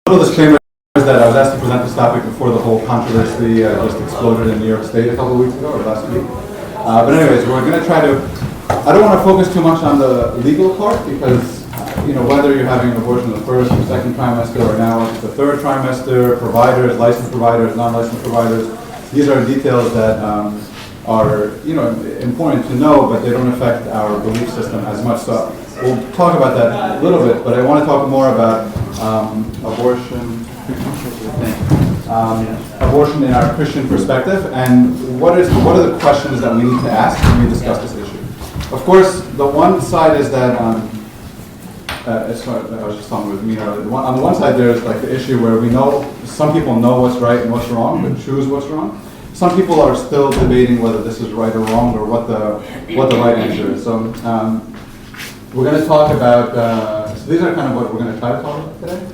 Little disclaimer is that I was asked to present this topic before the whole controversy just exploded in New York State a couple of weeks ago or last week. But anyways, we're going to try to. I don't want to focus too much on the legal part because whether you're having an abortion in the first or second trimester or now it's the third trimester, providers, licensed providers, non-licensed providers. These are details that are important to know, but they don't affect our belief system as much. So we'll talk about that a little bit, but I want to talk more about abortion. Abortion in our Christian perspective, and what are the questions that we need to ask when we discuss this issue. Of course, the one side is that I was just talking with Mina. On the one side, there's like the issue where we know some people know what's right and what's wrong, but choose what's wrong. Some people are still debating whether this is right or wrong, or what the right answer is. So we're going to talk about. So these are kind of what we're going to try to talk about today.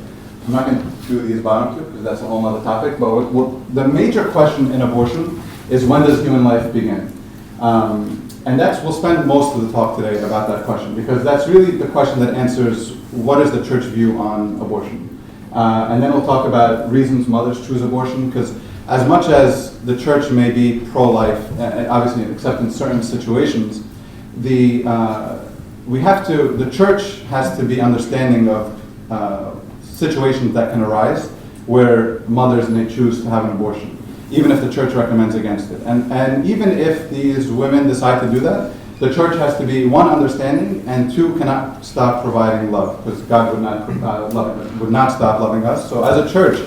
I'm not going to do these bottom two because that's a whole other topic. But the major question in abortion is, when does human life begin? And we'll spend most of the talk today about that question, because that's really the question that answers what is the church view on abortion. And then we'll talk about reasons mothers choose abortion, because as much as the church may be pro-life, obviously except in certain situations, the church has to be understanding of situations that can arise where mothers may choose to have an abortion, even if the church recommends against it. And even if these women decide to do that, the church has to be, one, understanding, and two, cannot stop providing love, because God would not stop loving us. So as a church,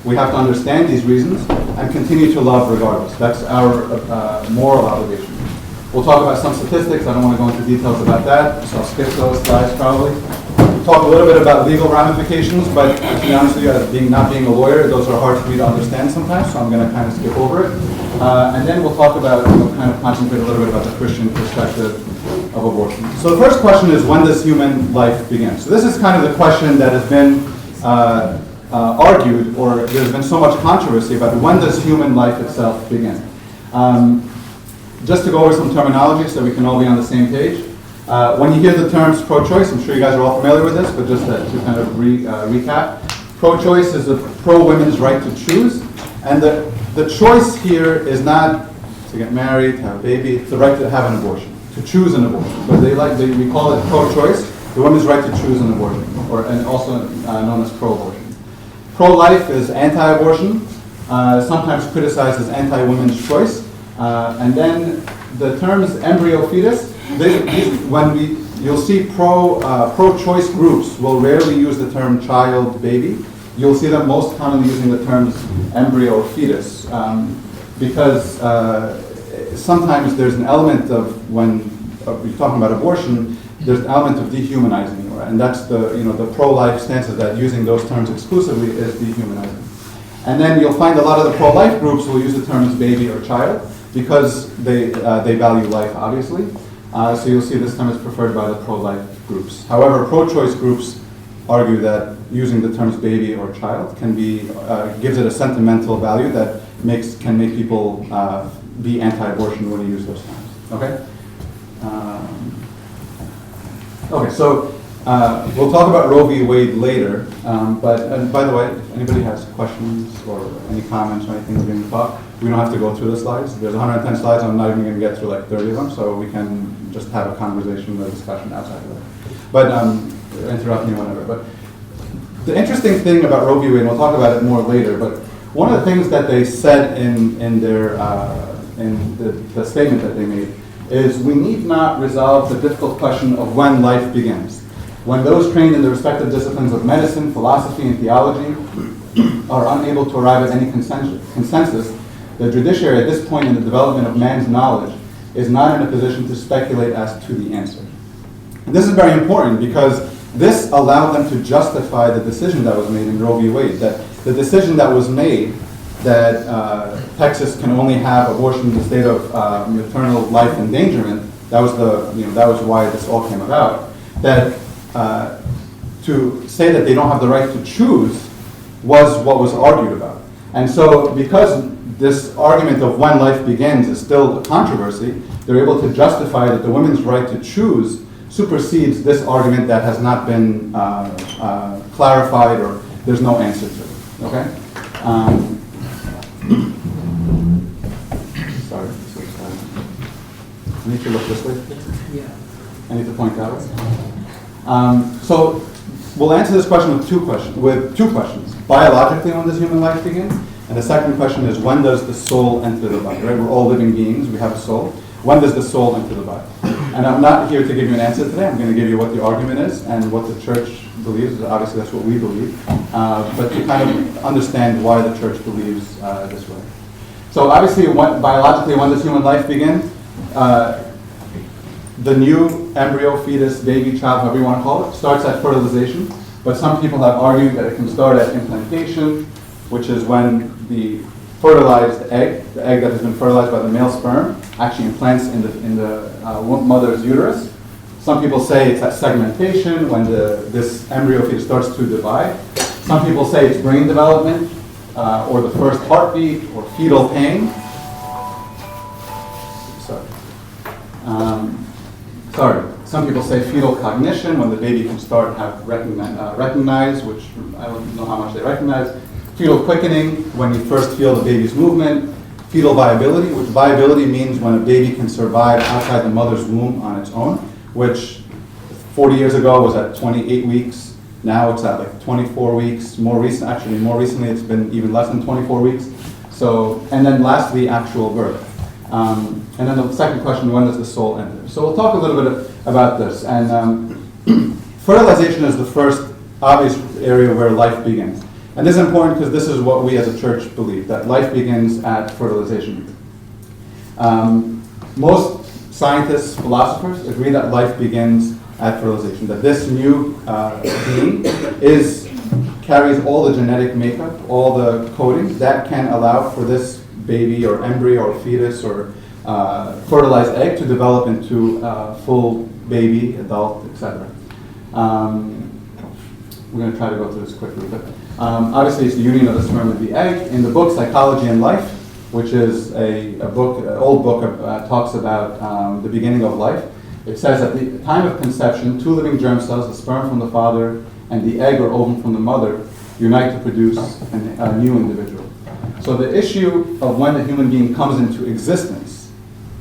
we have to understand these reasons and continue to love regardless. That's our moral obligation. We'll talk about some statistics. I don't want to go into details about that, so I'll skip those slides probably. We'll talk a little bit about legal ramifications, but to be honest with you, as not being a lawyer, those are hard for me to understand sometimes, so I'm going to kind of skip over it. And then we'll talk about, kind of concentrate a little bit about the Christian perspective of abortion. So the first question is, when does human life begin? So this is kind of the question that has been argued, or there's been so much controversy about when does human life itself begin. Just to go over some terminology so we can all be on the same page. When you hear the terms pro-choice, I'm sure you guys are all familiar with this, but just to kind of recap, pro-choice is a pro-women's right to choose, and the choice here is not to get married, to have a baby, it's the right to have an abortion, to choose an abortion. But we call it pro-choice, the women's right to choose an abortion, and also known as pro-abortion. Pro-life is anti-abortion, sometimes criticized as anti-women's choice. And then the terms embryo, fetus, you'll see pro-choice groups will rarely use the term child, baby. You'll see them most commonly using the terms embryo, fetus, because sometimes there's an element of, when you're talking about abortion, there's an element of dehumanizing, and that's the pro-life stance is that using those terms exclusively is dehumanizing. And then you'll find a lot of the pro-life groups will use the terms baby or child, because they value life, obviously. So you'll see this term is preferred by the pro-life groups. However, pro-choice groups argue that using the terms baby or child gives it a sentimental value that can make people be anti-abortion when you use those terms. Okay? So we'll talk about Roe v. Wade later. But by the way, if anybody has questions or any comments or anything during the talk, we don't have to go through the slides. There's 110 slides. I'm not even going to get through like 30 of them, so we can just have a conversation or a discussion outside of that. But interrupt me whenever. But the interesting thing about Roe v. Wade, and we'll talk about it more later, but one of the things that they said in the statement that they made is, we need not resolve the difficult question of when life begins. When those trained in the respective disciplines of medicine, philosophy, and theology are unable to arrive at any consensus, the judiciary at this point in the development of man's knowledge is not in a position to speculate as to the answer. And this is very important because this allowed them to justify the decision that was made in Roe v. Wade, that the decision that was made that Texas can only have abortion in the state of maternal life endangerment, that was why this all came about, that to say that they don't have the right to choose was what was argued about. And so because this argument of when life begins is still a controversy, they're able to justify that the women's right to choose supersedes this argument that has not been clarified, or there's no answer to it. Okay? Sorry. I need to look this way. Yeah. I need to point that way. So we'll answer this question with two questions. Biologically, when does human life begin? And the second question is, when does the soul enter the body? Right? We're all living beings. We have a soul. When does the soul enter the body? And I'm not here to give you an answer today. I'm going to give you what the argument is and what the church believes. Obviously, that's what we believe. But to kind of understand why the church believes this way. So obviously, biologically, when does human life begin? The new embryo, fetus, baby, child, however you want to call it, starts at fertilization. But some people have argued that it can start at implantation, which is when the fertilized egg, the egg that has been fertilized by the male sperm, actually implants in the mother's uterus. Some people say it's at segmentation, when this embryo fetus starts to divide. Some people say it's brain development, or the first heartbeat, or fetal pain. Sorry. Some people say fetal cognition, when the baby can start have recognize, which I don't know how much they recognize. Fetal quickening, when you first feel the baby's movement. Fetal viability, which viability means when a baby can survive outside the mother's womb on its own, which 40 years ago was at 28 weeks. Now it's at like 24 weeks. More recently it's been even less than 24 weeks. So, and then lastly, actual birth. And then the second question, when does the soul enter? So we'll talk a little bit about this. And fertilization is the first obvious area where life begins. And this is important because this is what we as a church believe, that life begins at fertilization. Most scientists, philosophers agree that life begins at fertilization, that this new being carries all the genetic makeup, all the coding that can allow for this baby or embryo or fetus or fertilized egg to develop into full baby, adult, etc. We're going to try to go through this quickly, but obviously it's the union of the sperm and the egg. In the book Psychology and Life, which is an old book talks about the beginning of life, it says at the time of conception, two living germ cells, the sperm from the father and the egg or ovum from the mother, unite to produce a new individual. So the issue of when the human being comes into existence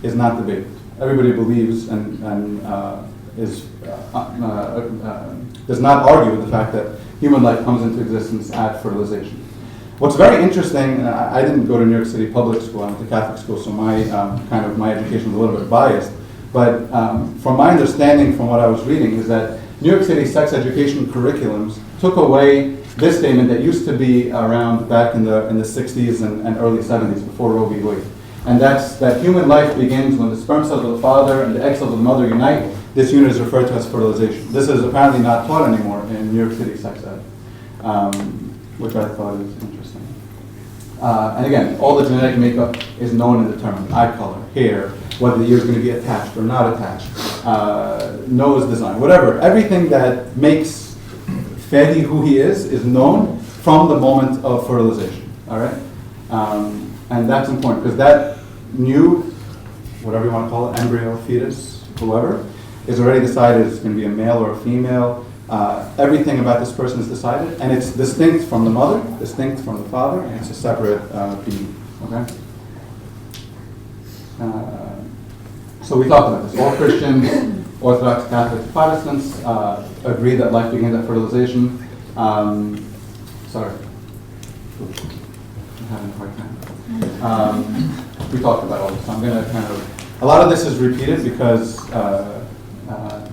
is not debated. Everybody believes and does not argue with the fact that human life comes into existence at fertilization. What's very interesting, I didn't go to New York City public school, I went to Catholic school, so my education is a little bit biased. But from my understanding, from what I was reading, is that New York City sex education curriculums took away this statement that used to be around back in the 60s and early 70s, before Roe v. Wade. And that's that human life begins when the sperm cells of the father and the egg cells of the mother unite. This unit is referred to as fertilization. This is apparently not taught anymore in New York City sex ed, which I thought is interesting. And again, all the genetic makeup is known and determined. Eye color, hair, whether the ear is going to be attached or not attached, nose design, whatever. Everything that makes Fedi who he is known from the moment of fertilization. All right? And that's important because that new, whatever you want to call it, embryo, fetus, whoever, is already decided it's going to be a male or a female. Everything about this person is decided, and it's distinct from the mother, distinct from the father, and it's a separate being. Okay? So we talked about this. All Christians, Orthodox, Catholics, Protestants agree that life begins at fertilization. Sorry. I'm having a hard time. We talked about all this, so I'm going to a lot of this is repeated because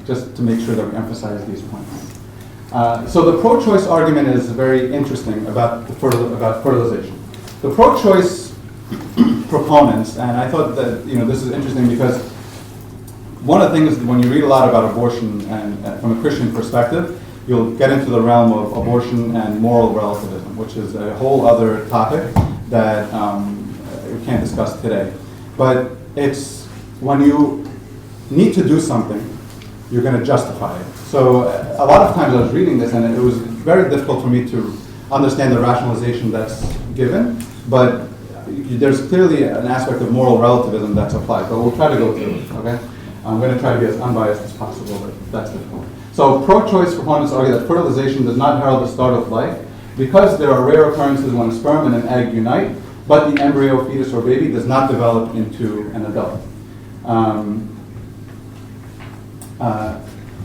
just to make sure that we emphasize these points. So the pro-choice argument is very interesting about fertilization. The pro-choice proponents, and I thought that this is interesting because one of the things when you read a lot about abortion and from a Christian perspective, you'll get into the realm of abortion and moral relativism, which is a whole other topic that we can't discuss today. But it's when you need to do something, you're going to justify it. So a lot of times I was reading this and it was very difficult for me to understand the rationalization that's given, but there's clearly an aspect of moral relativism that's applied, but we'll try to go through it, okay? I'm going to try to be as unbiased as possible, but that's difficult. So pro-choice proponents argue that fertilization does not herald the start of life, because there are rare occurrences when a sperm and an egg unite, but the embryo, fetus, or baby does not develop into an adult.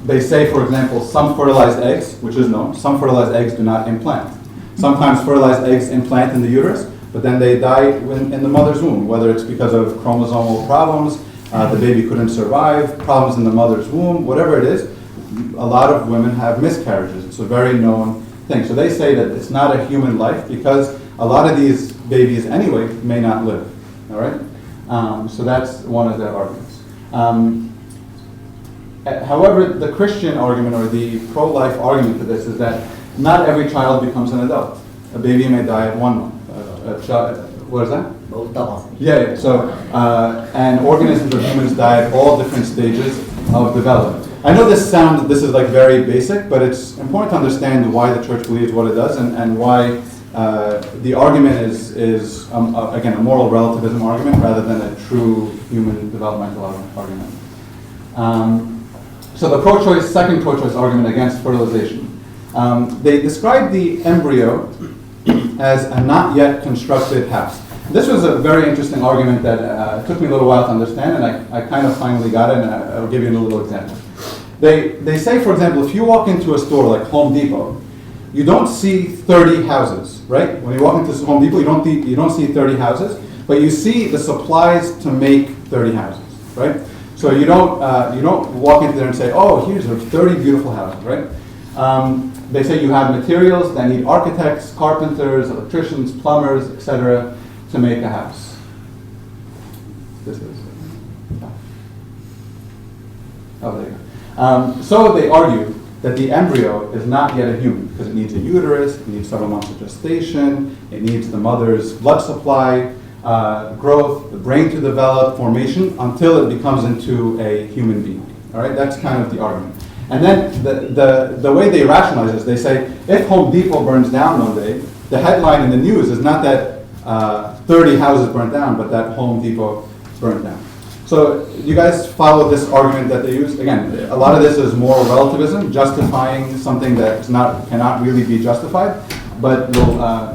They say, for example, some fertilized eggs, which is known, some fertilized eggs do not implant. Sometimes fertilized eggs implant in the uterus, but then they die in the mother's womb, whether it's because of chromosomal problems, the baby couldn't survive, problems in the mother's womb, whatever it is. A lot of women have miscarriages. It's a very known thing. So they say that it's not a human life because a lot of these babies anyway may not live. All right? So that's one of their arguments. However, the Christian argument or the pro-life argument to this is that not every child becomes an adult. A baby may die at 1 month. A child, what is that? Yeah. So, and organisms or humans die at all different stages of development. I know this is like very basic, but it's important to understand why the church believes what it does and why the argument is again, a moral relativism argument rather than a true human developmental argument. So the second pro-choice argument against fertilization. They describe the embryo as a not yet constructed house. This was a very interesting argument that took me a little while to understand, and I kind of finally got it, and I'll give you a little example. They say, for example, if you walk into a store like Home Depot, you don't see 30 houses, right? When you walk into Home Depot, you don't see 30 houses, but you see the supplies to make 30 houses, right? So you don't walk into there and say, oh, here's 30 beautiful houses, right? They say you have materials that need architects, carpenters, electricians, plumbers, etc. to make a house. This is. Oh, there you go. So they argue that the embryo is not yet a human because it needs a uterus, it needs several months of gestation, it needs the mother's blood supply, growth, the brain to develop, formation, until it becomes into a human being. All right, that's kind of the argument. And then the way they rationalize this, they say, if Home Depot burns down one day, the headline in the news is not that 30 houses burnt down, but that Home Depot burned down. So you guys follow this argument that they use? Again, a lot of this is moral relativism, justifying something that cannot really be justified, but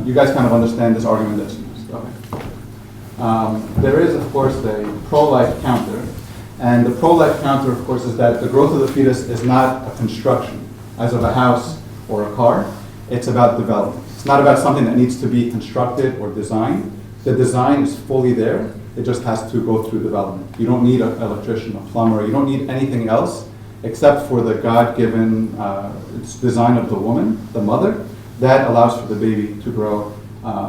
you guys kind of understand this argument that's used. Okay. There is, of course, a pro-life counter. And the pro-life counter, of course, is that the growth of the fetus is not a construction, as of a house or a car. It's about development. It's not about something that needs to be constructed or designed. The design is fully there. It just has to go through development. You don't need an electrician, a plumber. You don't need anything else except for the God-given design of the woman, the mother, that allows for the baby to grow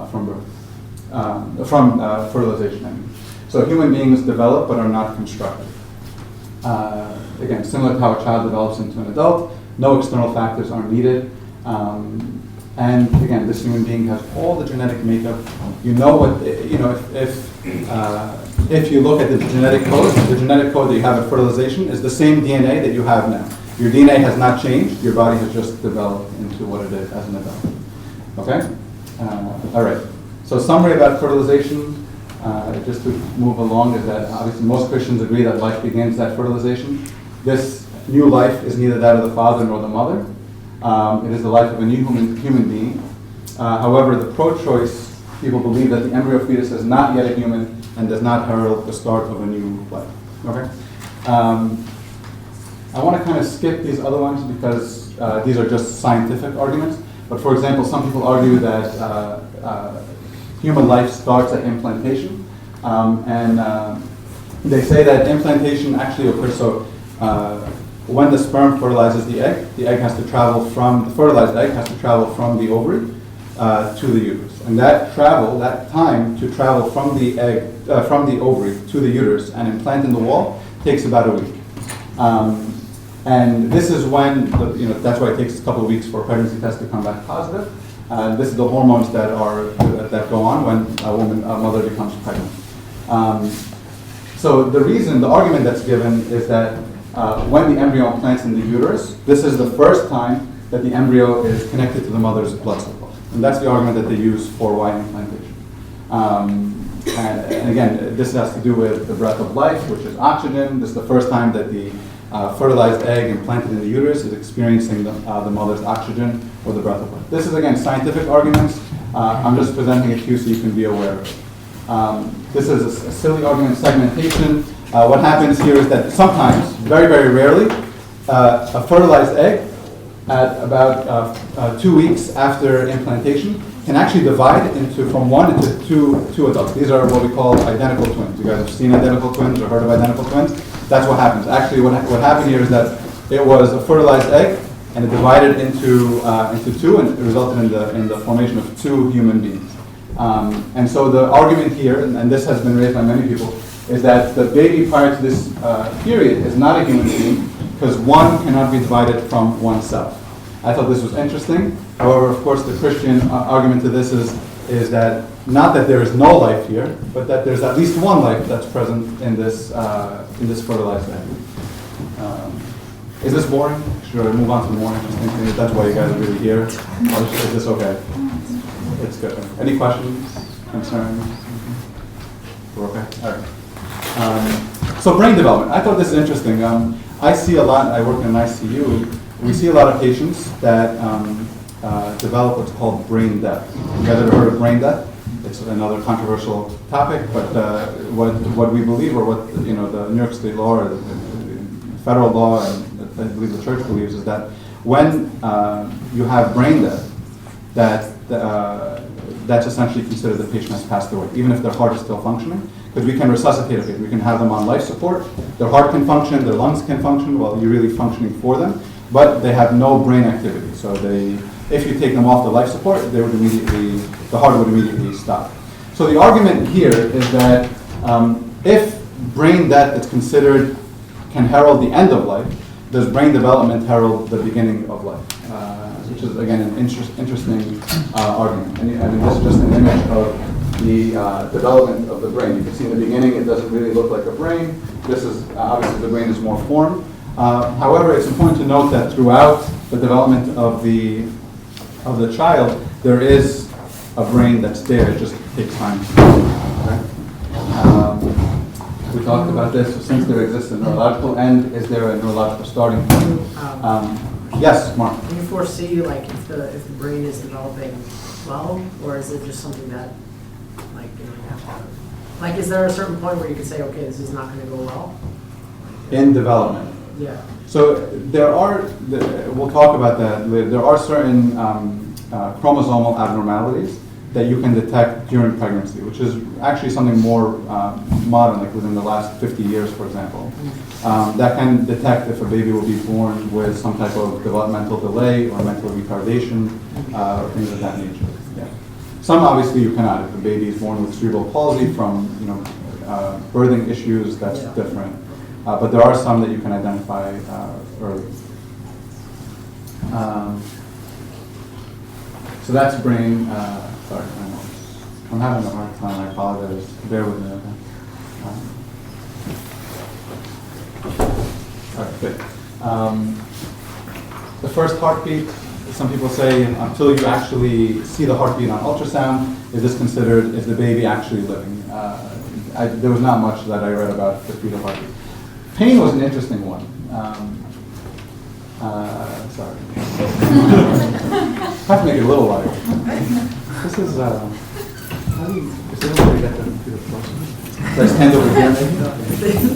from birth, from fertilization. I mean. So human beings develop but are not constructed. Again, similar to how a child develops into an adult, no external factors are needed. And again, this human being has all the genetic makeup. You know what, if you look at the genetic code that you have at fertilization is the same DNA that you have now. Your DNA has not changed, your body has just developed into what it is as an adult. Okay? All right. So summary about fertilization. Just to move along, is that obviously most Christians agree that life begins at fertilization. This new life is neither that of the father nor the mother. It is the life of a new human being. However, the pro-choice people believe that the embryo fetus is not yet a human and does not herald the start of a new life. Okay? I want to kind of skip these other ones because these are just scientific arguments. But for example, some people argue that human life starts at implantation, and they say that implantation actually occurs. So when the sperm fertilizes the egg has to travel from the fertilized egg has to travel from the ovary to the uterus, and that time to travel from the egg from the ovary to the uterus and implant in the wall takes about a week. And this is when that's why it takes a couple of weeks for a pregnancy test to come back positive. This is the hormones that that go on when a mother becomes pregnant. So the argument that's given is that when the embryo implants in the uterus, this is the first time that the embryo is connected to the mother's blood supply, and that's the argument that they use for why implantation. And again, this has to do with the breath of life, which is oxygen. This is the first time that the fertilized egg implanted in the uterus is experiencing the mother's oxygen or the breath of life. This is, again, scientific arguments. I'm just presenting it to you so you can be aware of it. This is a silly argument, segmentation. What happens here is that sometimes, very, very rarely, a fertilized egg at about 2 weeks after implantation can actually divide from one into two adults. These are what we call identical twins. You guys have seen identical twins or heard of identical twins? That's what happens. Actually, what happened here is that it was a fertilized egg, and it divided into two, and it resulted in the formation of two human beings. And so the argument here, and this has been raised by many people, is that the baby prior to this period is not a human being because one cannot be divided from oneself. I thought this was interesting. However, of course, the Christian argument to this is that not that there is no life here, but that there's at least one life that's present in this fertilized egg. Is this boring? Should I move on to more interesting things? That's why you guys are really here. Or is this okay? It's good. Any questions, concerns? We're okay? All right. So brain development. I thought this is interesting. I see a lot, I work in an ICU, we see a lot of patients that develop what's called brain death. You guys ever heard of brain death? It's another controversial topic, but what we believe, or what the New York State law, or the federal law, and I believe the church believes, is that when you have brain death, that's essentially considered the patient has passed away, even if their heart is still functioning, because we can resuscitate a patient. We can have them on life support. Their heart can function, their lungs can function while you're really functioning for them, but they have no brain activity. So if you take them off the life support, the heart would immediately stop. So the argument here is that if brain death is considered, can herald the end of life, does brain development herald the beginning of life? Which is, again, an interesting argument. And I mean, this is just an image of the development of the brain. You can see in the beginning it doesn't really look like a brain. This is, obviously the brain is more formed. However, it's important to note that throughout the development of the child, there is a brain that's there. It just takes time. Okay? We talked about this. So since there exists a neurological end, is there a neurological starting point? Yes, Mark. Do you foresee, like, if the brain is developing well, or is it just something that, like, you have to, like, is there a certain point where you can say, okay, this is not going to go well? In development. Yeah. So we'll talk about that later. There are certain chromosomal abnormalities that you can detect during pregnancy, which is actually something more modern, like within the last 50 years, for example. That can detect if a baby will be born with some type of developmental delay or mental retardation, or things of that nature. Yeah. Some obviously you cannot. If a baby is born with cerebral palsy from birthing issues, that's different. But there are some that you can identify early. So that's brain. Sorry, I'm having a hard time. I apologize. Bear with me. Okay. All right, good. The first heartbeat. Some people say until you actually see the heartbeat on ultrasound, is the baby actually living? There was not much that I read about the fetal heartbeat. Pain was an interesting one. Sorry. I have to make it a little lighter. This is, how do you, is there a way to get the fetal pulse? Should I stand over here maybe?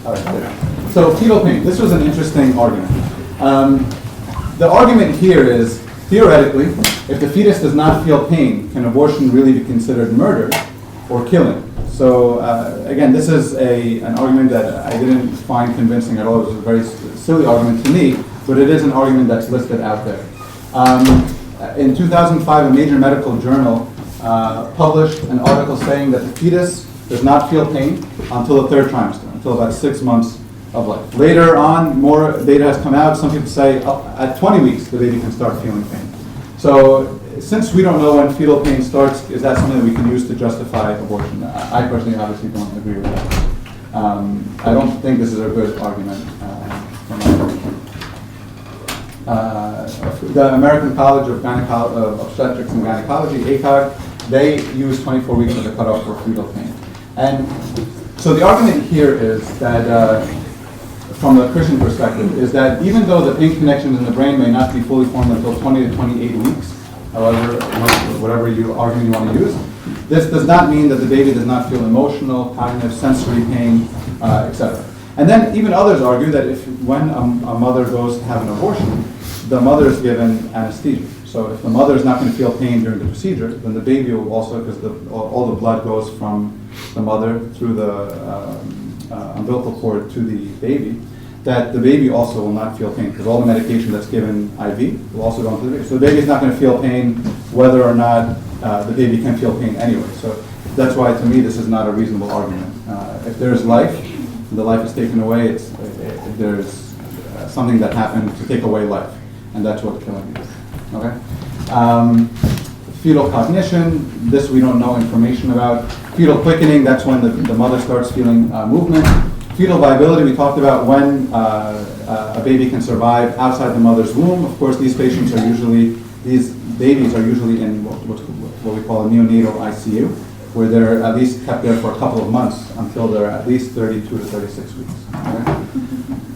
All right, there. So fetal pain, this was an interesting argument. The argument here is, theoretically, if the fetus does not feel pain, can abortion really be considered murder or killing? So again, this is an argument that I didn't find convincing at all. It was a very silly argument to me, but it is an argument that's listed out there. In 2005, a major medical journal published an article saying that the fetus does not feel pain until the third trimester, until about 6 months of life. Later on, more data has come out. Some people say at 20 weeks, the baby can start feeling pain. So since we don't know when fetal pain starts, is that something that we can use to justify abortion? I personally obviously don't agree with that. I don't think this is a good argument from my point. The American College of Obstetrics and Gynecology, ACOG, they use 24 weeks as a cutoff for fetal pain. And so the argument here is that from the Christian perspective, is that even though the pain connections in the brain may not be fully formed until 20 to 28 weeks, however, whatever argument you want to use, this does not mean that the baby does not feel emotional, cognitive, sensory pain, etc. And then even others argue that when a mother goes to have an abortion, the mother is given anesthesia. So if the mother is not going to feel pain during the procedure, then the baby will also, because all the blood goes from the mother through the umbilical cord to the baby, that the baby also will not feel pain, because all the medication that's given IV will also go into the baby. So the baby is not going to feel pain whether or not the baby can feel pain anyway. So that's why, to me, this is not a reasonable argument. If there's life, the life is taken away, there's something that happened to take away life, and that's what killing is. Okay? Fetal cognition, this we don't know information about. Fetal quickening, that's when the mother starts feeling movement. Fetal viability, we talked about when a baby can survive outside the mother's womb. Of course, these babies are usually in what we call a neonatal ICU, where they're at least kept there for a couple of months until they're at least 32 to 36 weeks. Okay?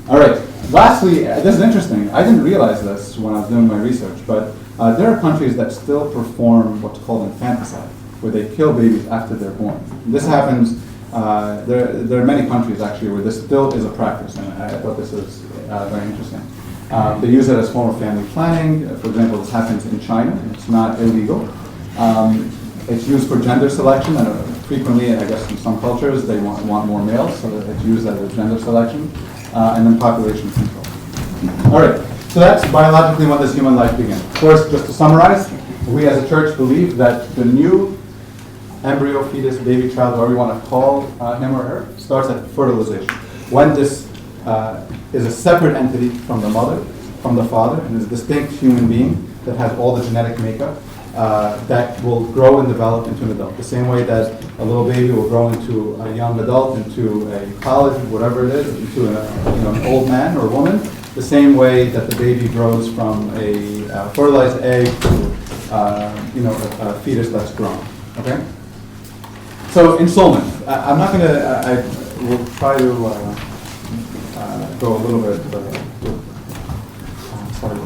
All right. Lastly, this is interesting. I didn't realize this when I was doing my research, but there are countries that still perform what's called infanticide, where they kill babies after they're born. This happens, there are many countries actually where this still is a practice, and I thought this was very interesting. They use it as form of family planning. For example, this happens in China. It's not illegal. It's used for gender selection, and frequently, I guess in some cultures, they want more males, so that it's used as a gender selection, and then population control. All right, so that's biologically when this human life began. Of course, just to summarize, we as a church believe that the new embryo, fetus, baby, child, whatever you want to call him or her, starts at fertilization. When this is a separate entity from the mother, from the father, and is a distinct human being that has all the genetic makeup that will grow and develop into an adult. The same way that a little baby will grow into a young adult, into a college, whatever it is, into an old man or woman. The same way that the baby grows from a fertilized egg to a fetus that's grown. Okay. So ensoulment. I'm not going to. I will try to go a little bit. Sorry.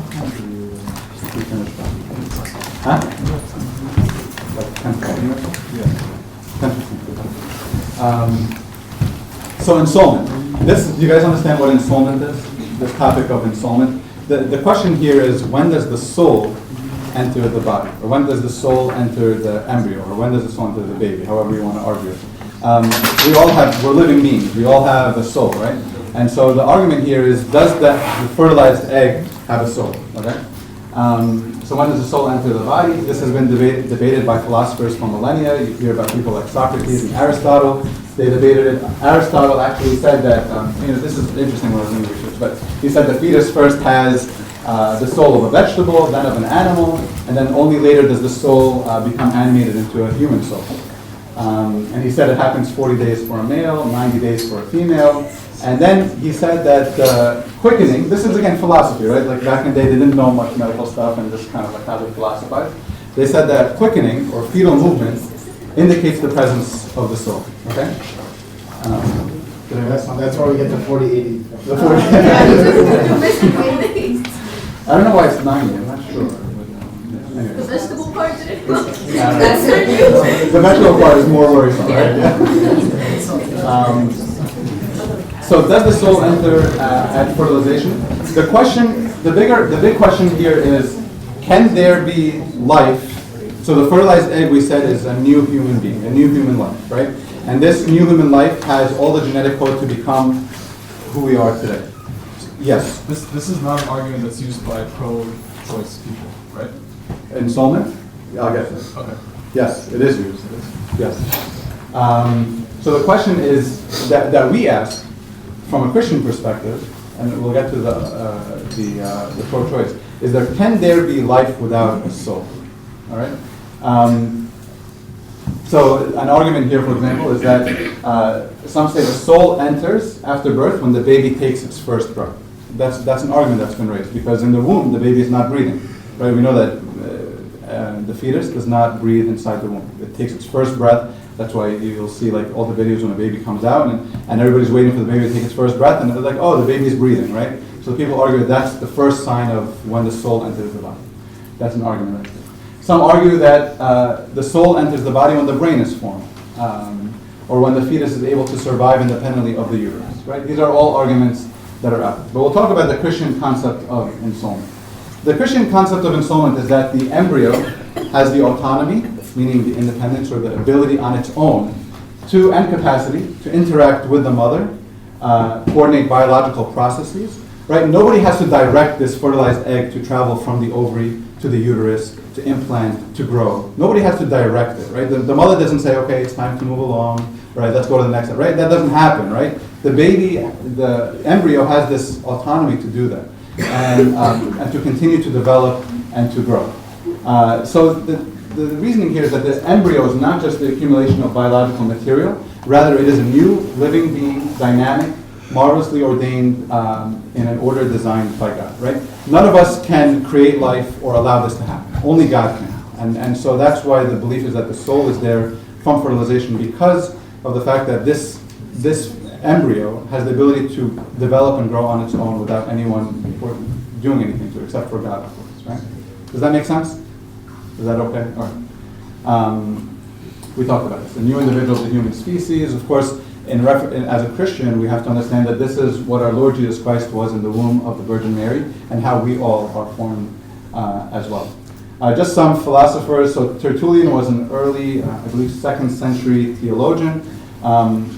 We finished that. Huh? Like 10 minutes? Yeah. 10 so ensoulment. Do you guys understand what ensoulment is? This topic of ensoulment. The question here is, when does the soul enter the body? Or when does the soul enter the embryo? Or when does the soul enter the baby? However you want to argue it. We're living beings. We all have a soul, right? And so the argument here is, does the fertilized egg have a soul? Okay? So when does the soul enter the body? This has been debated by philosophers for millennia. You hear about people like Socrates and Aristotle. They debated it. Aristotle actually said that, this is interesting when I was doing research, but he said the fetus first has the soul of a vegetable, then of an animal, and then only later does the soul become animated into a human soul. And he said it happens 40 days for a male, 90 days for a female. And then he said that quickening, this is again philosophy, right? Like back in the day, they didn't know much medical stuff, and this kind of like how they philosophized. They said that quickening, or fetal movement, indicates the presence of the soul, okay? That's why we get the 40-80. The 40. I don't know why it's 90, I'm not sure. The vegetable part didn't The vegetable part is more worrisome, right? So does the soul enter at fertilization? The big question here is, can there be life? So the fertilized egg, we said, is a new human being, a new human life, right? And this new human life has all the genetic code to become who we are today. Yes? This is not an argument that's used by pro-choice people, right? Ensoulment? I'll get this. Okay. Yes, it is used. Yes. So the question is that we ask, from a Christian perspective, and we'll get to the pro-choice, is can there be life without a soul? All right. So an argument here, for example, is that some say the soul enters after birth when the baby takes its first breath. That's an argument that's been raised, because in the womb the baby is not breathing. Right? We know that the fetus does not breathe inside the womb. It takes its first breath That's why you'll see like all the videos when a baby comes out and everybody's waiting for the baby to take its first breath and they're like, oh, the baby's breathing, right? So people argue that that's the first sign of when the soul enters the body. That's an argument right there. Some argue that the soul enters the body when the brain is formed, or when the fetus is able to survive independently of the uterus, right? These are all arguments that are out there. But we'll talk about the Christian concept of ensoulment. The Christian concept of ensoulment is that the embryo has the autonomy, meaning the independence or the ability on its own, and capacity to interact with the mother, coordinate biological processes, right? Nobody has to direct this fertilized egg to travel from the ovary to the uterus, to implant, to grow. Nobody has to direct it, right? The mother doesn't say, okay, it's time to move along, right? Let's go to the next step, right? That doesn't happen, right? The baby, the embryo has this autonomy to do that and to continue to develop and to grow. So the reasoning here is that this embryo is not just the accumulation of biological material, rather it is a new living being, dynamic, marvelously ordained in an order designed by God, right? None of us can create life or allow this to happen. Only God can. And so that's why the belief is that the soul is there from fertilization, because of the fact that this embryo has the ability to develop and grow on its own without anyone doing anything to it, except for God, of course, right? Does that make sense? Is that okay? All right. We talked about this. The new individual is the human species. Of course, as a Christian, we have to understand that this is what our Lord Jesus Christ was in the womb of the Virgin Mary, and how we all are formed as well. Just some philosophers. So Tertullian was an early, I believe, 2nd century theologian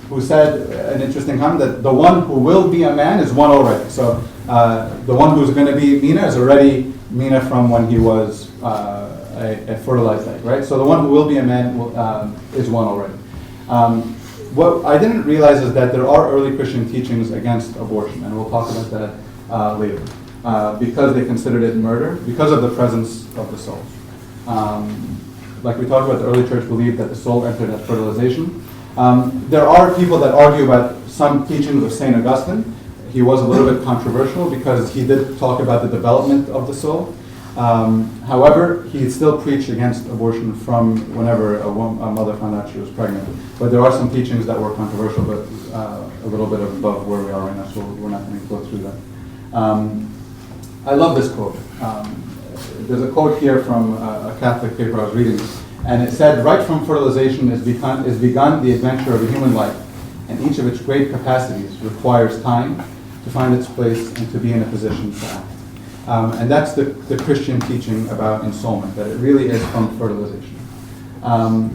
who said an interesting comment that the one who will be a man is one already. So the one who's going to be Mina is already Mina from when he was a fertilized egg, right? So the one who will be a man is one already. What I didn't realize is that there are early Christian teachings against abortion, and we'll talk about that later, because they considered it murder, because of the presence of the soul. Like we talked about, the early church believed that the soul entered at fertilization. There are people that argue about some teachings of St. Augustine. He was a little bit controversial because he did talk about the development of the soul. However, he still preached against abortion from whenever a mother found out she was pregnant. But there are some teachings that were controversial, but a little bit above where we are right now, so we're not going to go through that. I love this quote. There's a quote here from a Catholic paper I was reading, and it said, "Right from fertilization is begun the adventure of a human life, and each of its great capacities requires time to find its place and to be in a position to act." And that's the Christian teaching about ensoulment, that it really is from fertilization.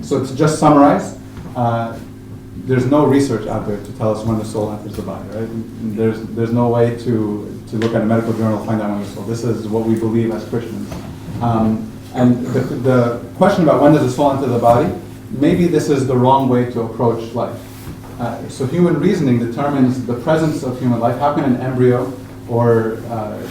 So to just summarize, there's no research out there to tell us when the soul enters the body, right? There's no way to look at a medical journal and find out when the soul. This is what we believe as Christians. And the question about when does the soul enter the body, maybe this is the wrong way to approach life. So human reasoning determines the presence of human life. How can an embryo or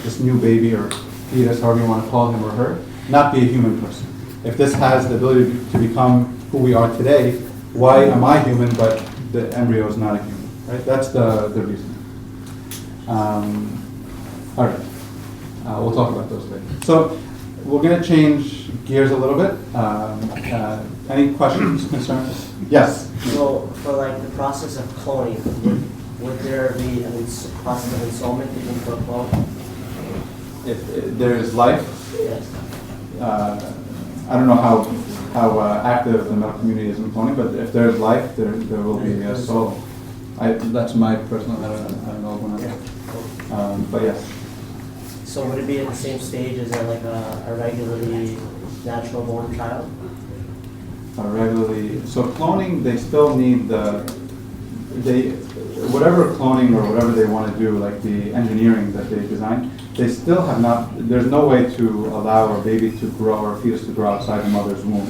this new baby or fetus, however you want to call him or her, not be a human person? If this has the ability to become who we are today, why am I human but the embryo is not a human? Right? That's the reason. All right. We'll talk about those later. So we're going to change gears a little bit. Any questions, concerns? Yes? So for like the process of cloning, would there be a process of ensoulment even for a clone? If there's life, Yes. I don't know how active the medical community is in cloning, but if there's life, there will be a soul. That's my personal, I don't know when but yes. So would it be at the same stage as like a regularly natural born child? So cloning, they still need whatever cloning or whatever they want to do, like the engineering that they design, they still have not, there's no way to allow a baby to grow or a fetus to grow outside the mother's womb.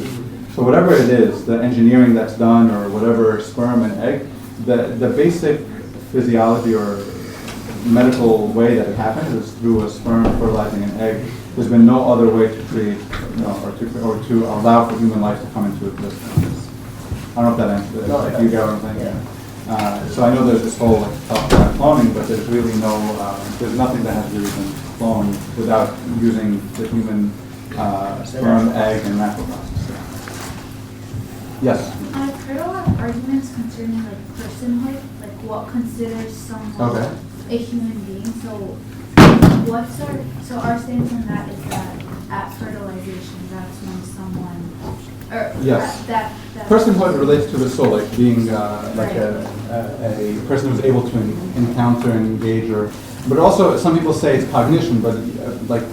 So whatever it is, the engineering that's done or whatever sperm and egg, the basic physiology or medical way that it happens is through a sperm fertilizing an egg. There's been no other way to create, or to allow for human life to come into existence. I don't know if that answers it. No, If you get what I'm saying. Yeah. So I know there's this whole talk about cloning, but there's really there's nothing that has really been cloned without using the human sperm, egg, and natural process. Yes. I've heard a lot arguments concerning like personhood, like what considers someone Okay. a human being. So so our stance on that is that at fertilization, that's when someone, or Yes. that Personhood relates to the soul, like being like a person who's able to encounter and engage, but also some people say it's cognition, but like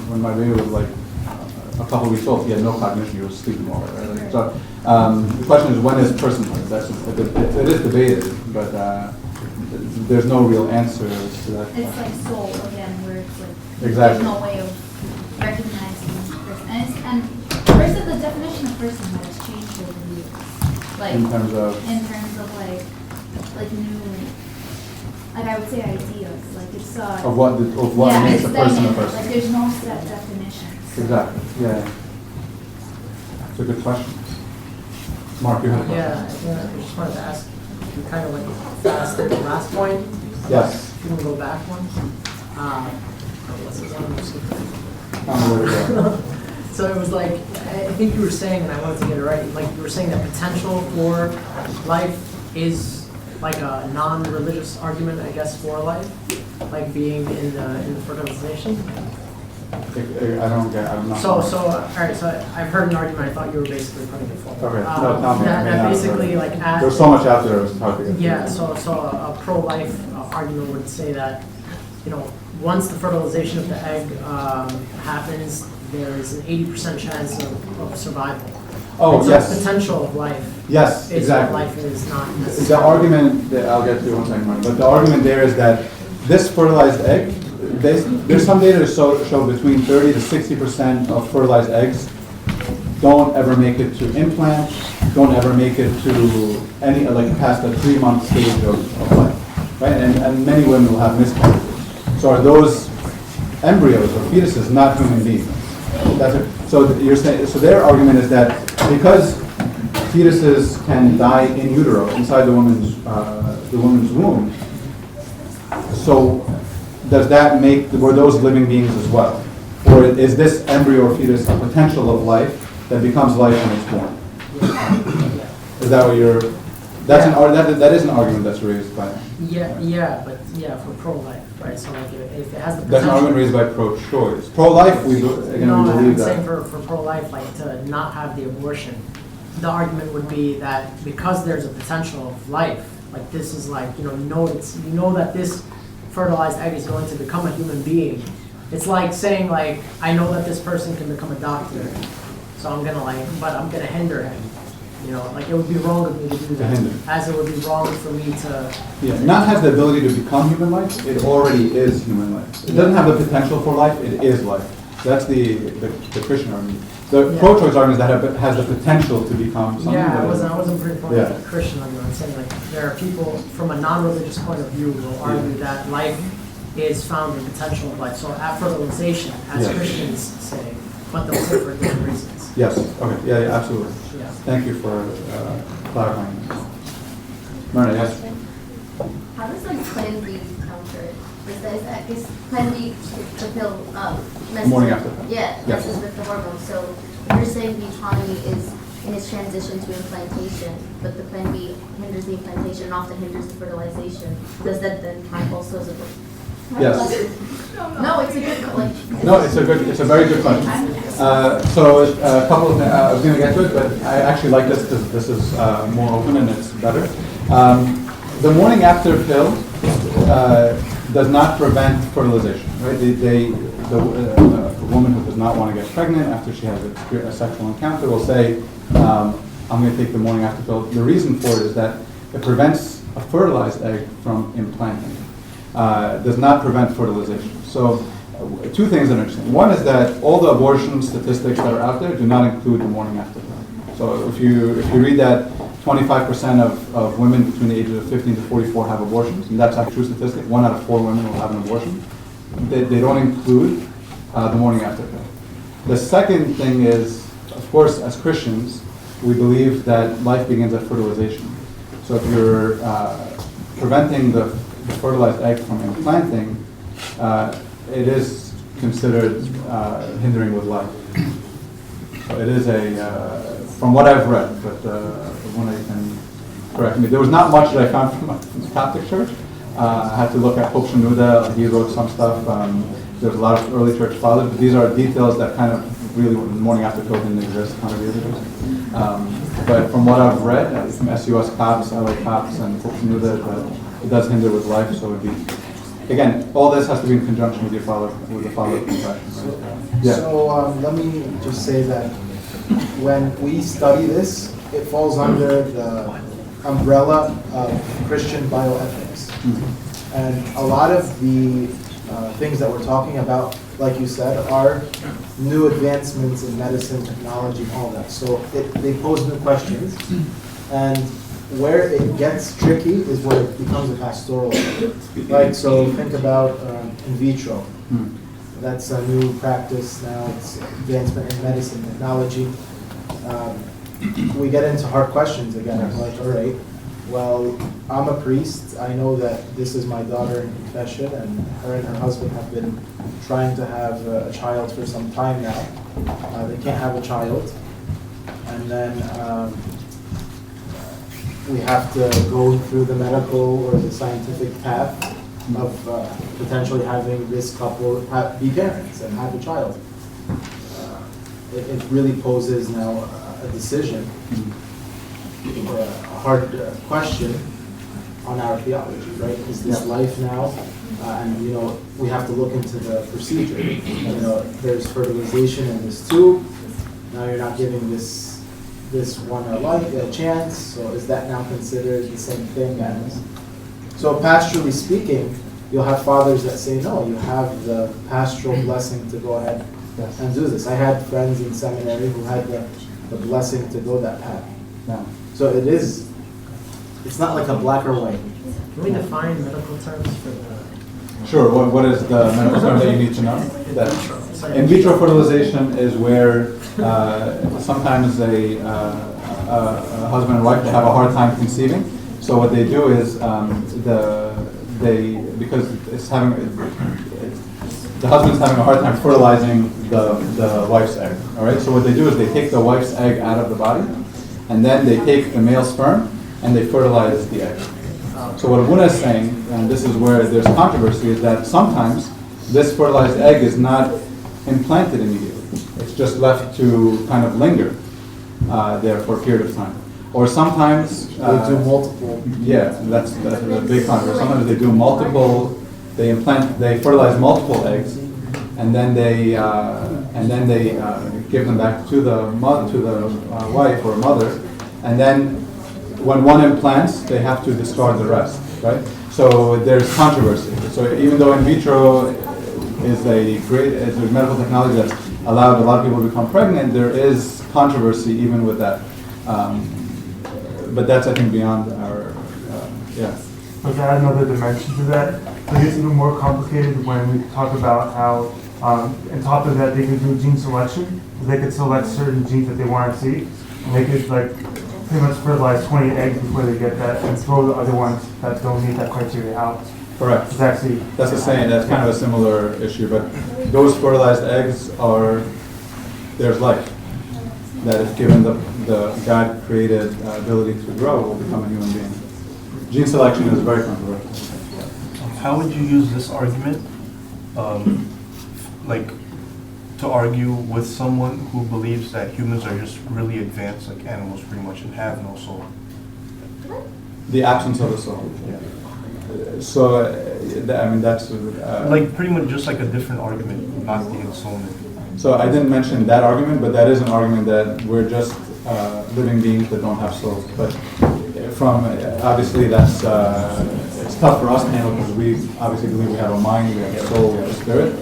when my baby was like a couple weeks old, he had no cognition, he was sleeping all right? Like, so the question is, when is personhood? It is debated, but there's no real answer to that. it's like soul again, where it's like Exactly. there's no way of recognizing this person. And first of the definition of personhood has changed over the years. Like In terms of, like new, like I would say ideas. Like it's of what makes a it's person a dynamic. person. Like there's no set definition. Exactly, yeah. It's a good question. Mark, you had a question? Yeah, I just wanted to ask, you kind of like fast at the last point. Yes. If you can go back one. What's his name? There we go. So it was like, I think you were saying, and I wanted to get it right, like you were saying that potential for life is like a non-religious argument, I guess, for life, like being in the fertilization. I don't get, I'm not. So, all right, so I've heard an argument, I thought you were basically putting it forward. Okay, no, tell me. I may That not basically know. like There's so much out there, it's hard to get. yeah, so a pro-life argument would say that, you know, once the fertilization of the egg happens, there's an 80% chance of survival. Oh, And so yes. the potential of life Yes, is what exactly. life is not The necessarily. argument, that I'll get to one second, Mark, but the argument there is that this fertilized egg, there's some data to show between 30 to 60% of fertilized eggs don't ever make it to implant, don't ever make it to any, like past the 3-month stage of life, right? And many women will have miscarriages. So are those embryos or fetuses not human beings? That's it. So you're saying, so their argument is that because fetuses can die in utero, inside the woman's womb, so does that make, were those living beings as well? Or is this embryo or fetus a potential of life that becomes life when it's born? Is that what you're, that is an argument that's raised by, But for pro-life, right? So like if it has the potential. that's an argument raised by pro-choice. Pro-life, we No, I'm believe saying that. for pro-life, like to not have the abortion, the argument would be that because there's a potential of life, like this is like, you know that this fertilized egg is going to become a human being. It's like saying like, I know that this person can become a doctor, so I'm gonna hinder him. You know, like it would be wrong of me to do that, hinder. as it would be wrong for me to. Yeah, not has the ability to become human life, it already is human life. It doesn't have the potential for life, it is life. That's the Christian argument. The Yeah. pro-choice argument is that it has the potential to become something. Yeah, I but it- wasn't pretty far Yeah. with the Christian argument. I'm saying like there are people from a non-religious point of view will argue that life is found in potential of life. So at fertilization, as Yeah. Christians say, but they'll say for different reasons. Yes, okay, yeah, absolutely. Yeah. Thank you for clarifying. Myrna, yes? How does like Plan B counter it? Is Plan B the pill messes Morning with- after. Yeah, Yeah. messes with the hormones. So you're saying the autonomy is in its transition to implantation, but the Plan B hinders the implantation and often hinders the fertilization. Does that then count also as a Yes. No, it's a good like. No, it's a very good question. So a couple of, I was going to get to it, but I actually like this because this is more open and it's better. The morning after pill does not prevent fertilization, right? The woman who does not want to get pregnant after she has a sexual encounter will say, I'm going to take the morning after pill. The reason for it is that it prevents a fertilized egg from implanting. Does not prevent fertilization. So two things that are interesting. One is that all the abortion statistics that are out there do not include the morning after pill. So if you read that 25% of women between the ages of 15 to 44 have abortions, and that's a true statistic, 1 out of 4 women will have an abortion, they don't include the morning after pill. The second thing is, of course, as Christians, we believe that life begins at fertilization. So if you're preventing the fertilized egg from implanting, it is considered hindering with life. So it is from what I've read, but from what I can Correct. I mean, there was not much that I found from the Coptic Church. I had to look at Pope Shenouda. He wrote some stuff. There's a lot of early church fathers, but these are details that kind of really, the morning after code didn't exist 100 years ago. But from what I've read, from SUS Cops, LA Cops, and Pope Shenouda, it does hinder with life, so it would be, again, all this has to be in conjunction with your father, with the father of compassion. Right? Yeah. So let me just say that when we study this, it falls under the umbrella of Christian bioethics. Mm-hmm. And a lot of the things that we're talking about, like you said, are new advancements in medicine, technology, and all that. So they pose new questions. And where it gets tricky is where it becomes a pastoral. Like, so think about in vitro. Mm. That's a new practice now. It's advancement in medicine, technology. We get into hard questions again. Like, all right, well, I'm a priest. I know that this is my daughter in confession, and her husband have been trying to have a child for some time now. They can't have a child. And then we have to go through the medical or the scientific path of potentially having this couple be parents and have a child. It really poses now a decision, a hard question on our theology, right? Is this life now? And we have to look into the procedure. There's fertilization in this tube. Now you're not giving this one a chance. So is that now considered the same thing as? So pastorally speaking, you'll have fathers that say no. You have the pastoral blessing to go ahead and do this. I had friends in seminary who had the blessing to go that path. Yeah. So it's not like a black or white. Can we define medical terms for the? Sure. What is the medical term that you need to know? That in vitro fertilization is where sometimes a husband and wife, they have a hard time conceiving. So what they do is because the husband's having a hard time fertilizing the wife's egg. All right. So what they do is they take the wife's egg out of the body, and then they take the male sperm and they fertilize the egg. So what Abuna is saying, and this is where there's controversy, is that sometimes this fertilized egg is not implanted immediately. It's just left to kind of linger there for a period of time. Or sometimes They do multiple. yeah, that's a big controversy. Sometimes they do multiple. They fertilize multiple eggs, and then they give them back to the wife or mother, and then when one implants, they have to discard the rest, right? So there's controversy. So even though in vitro is a medical technology that's allowed a lot of people to become pregnant, there is controversy even with that. But that's, I think, beyond our, yeah. But to add another dimension to that, it gets even more complicated when we talk about how, on top of that, they can do gene selection. They could select certain genes that they want to see, and they could pretty much fertilize 20 eggs before they get that, and throw the other ones that don't meet that criteria out. Correct. It's actually That's the same. That's kind of a similar issue. But those fertilized eggs there's life that if given the God-created ability to grow, will become a human being. Gene selection is very controversial. How would you use this argument, to argue with someone who believes that humans are just really advanced, like animals pretty much, and have no soul? The absence of the soul. So, I mean, that's... pretty much just like a different argument, not the ensoulment. So I didn't mention that argument, but that is an argument that we're just living beings that don't have souls. But obviously that's, it's tough for us to handle because we obviously believe we have a mind, we have a soul, we have a spirit.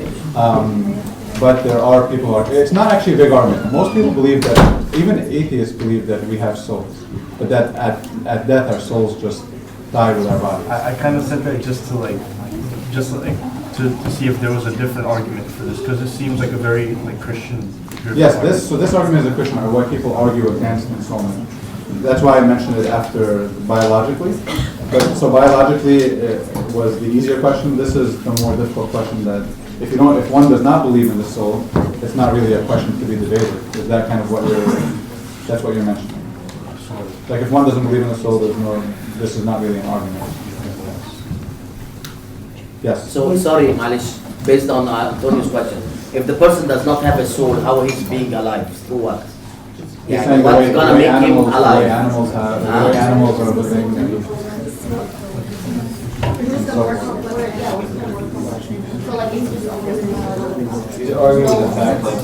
But there are people it's not actually a big argument. Most people believe that, even atheists believe that we have souls. But that at death our souls just die with our bodies. I kind of said that just to see if there was a different argument for this, because it seems like a very Christian. Yes, this argument is a Christian argument, why people argue against ensoulment. That's why I mentioned it after biologically. But so biologically it was the easier question. This is the more difficult question that if one does not believe in the soul, it's not really a question to be debated. Is that kind of that's what you're mentioning? Absolutely. Like if one doesn't believe in the soul, this is not really an argument. Yes? So, sorry, Malish, based on Antonio's question, if the person does not have a soul, how he's being alive? Through what? He's Yeah, saying what's gonna make him the way alive? animals have, the way animals are living. So like it's just He's arguing the fact that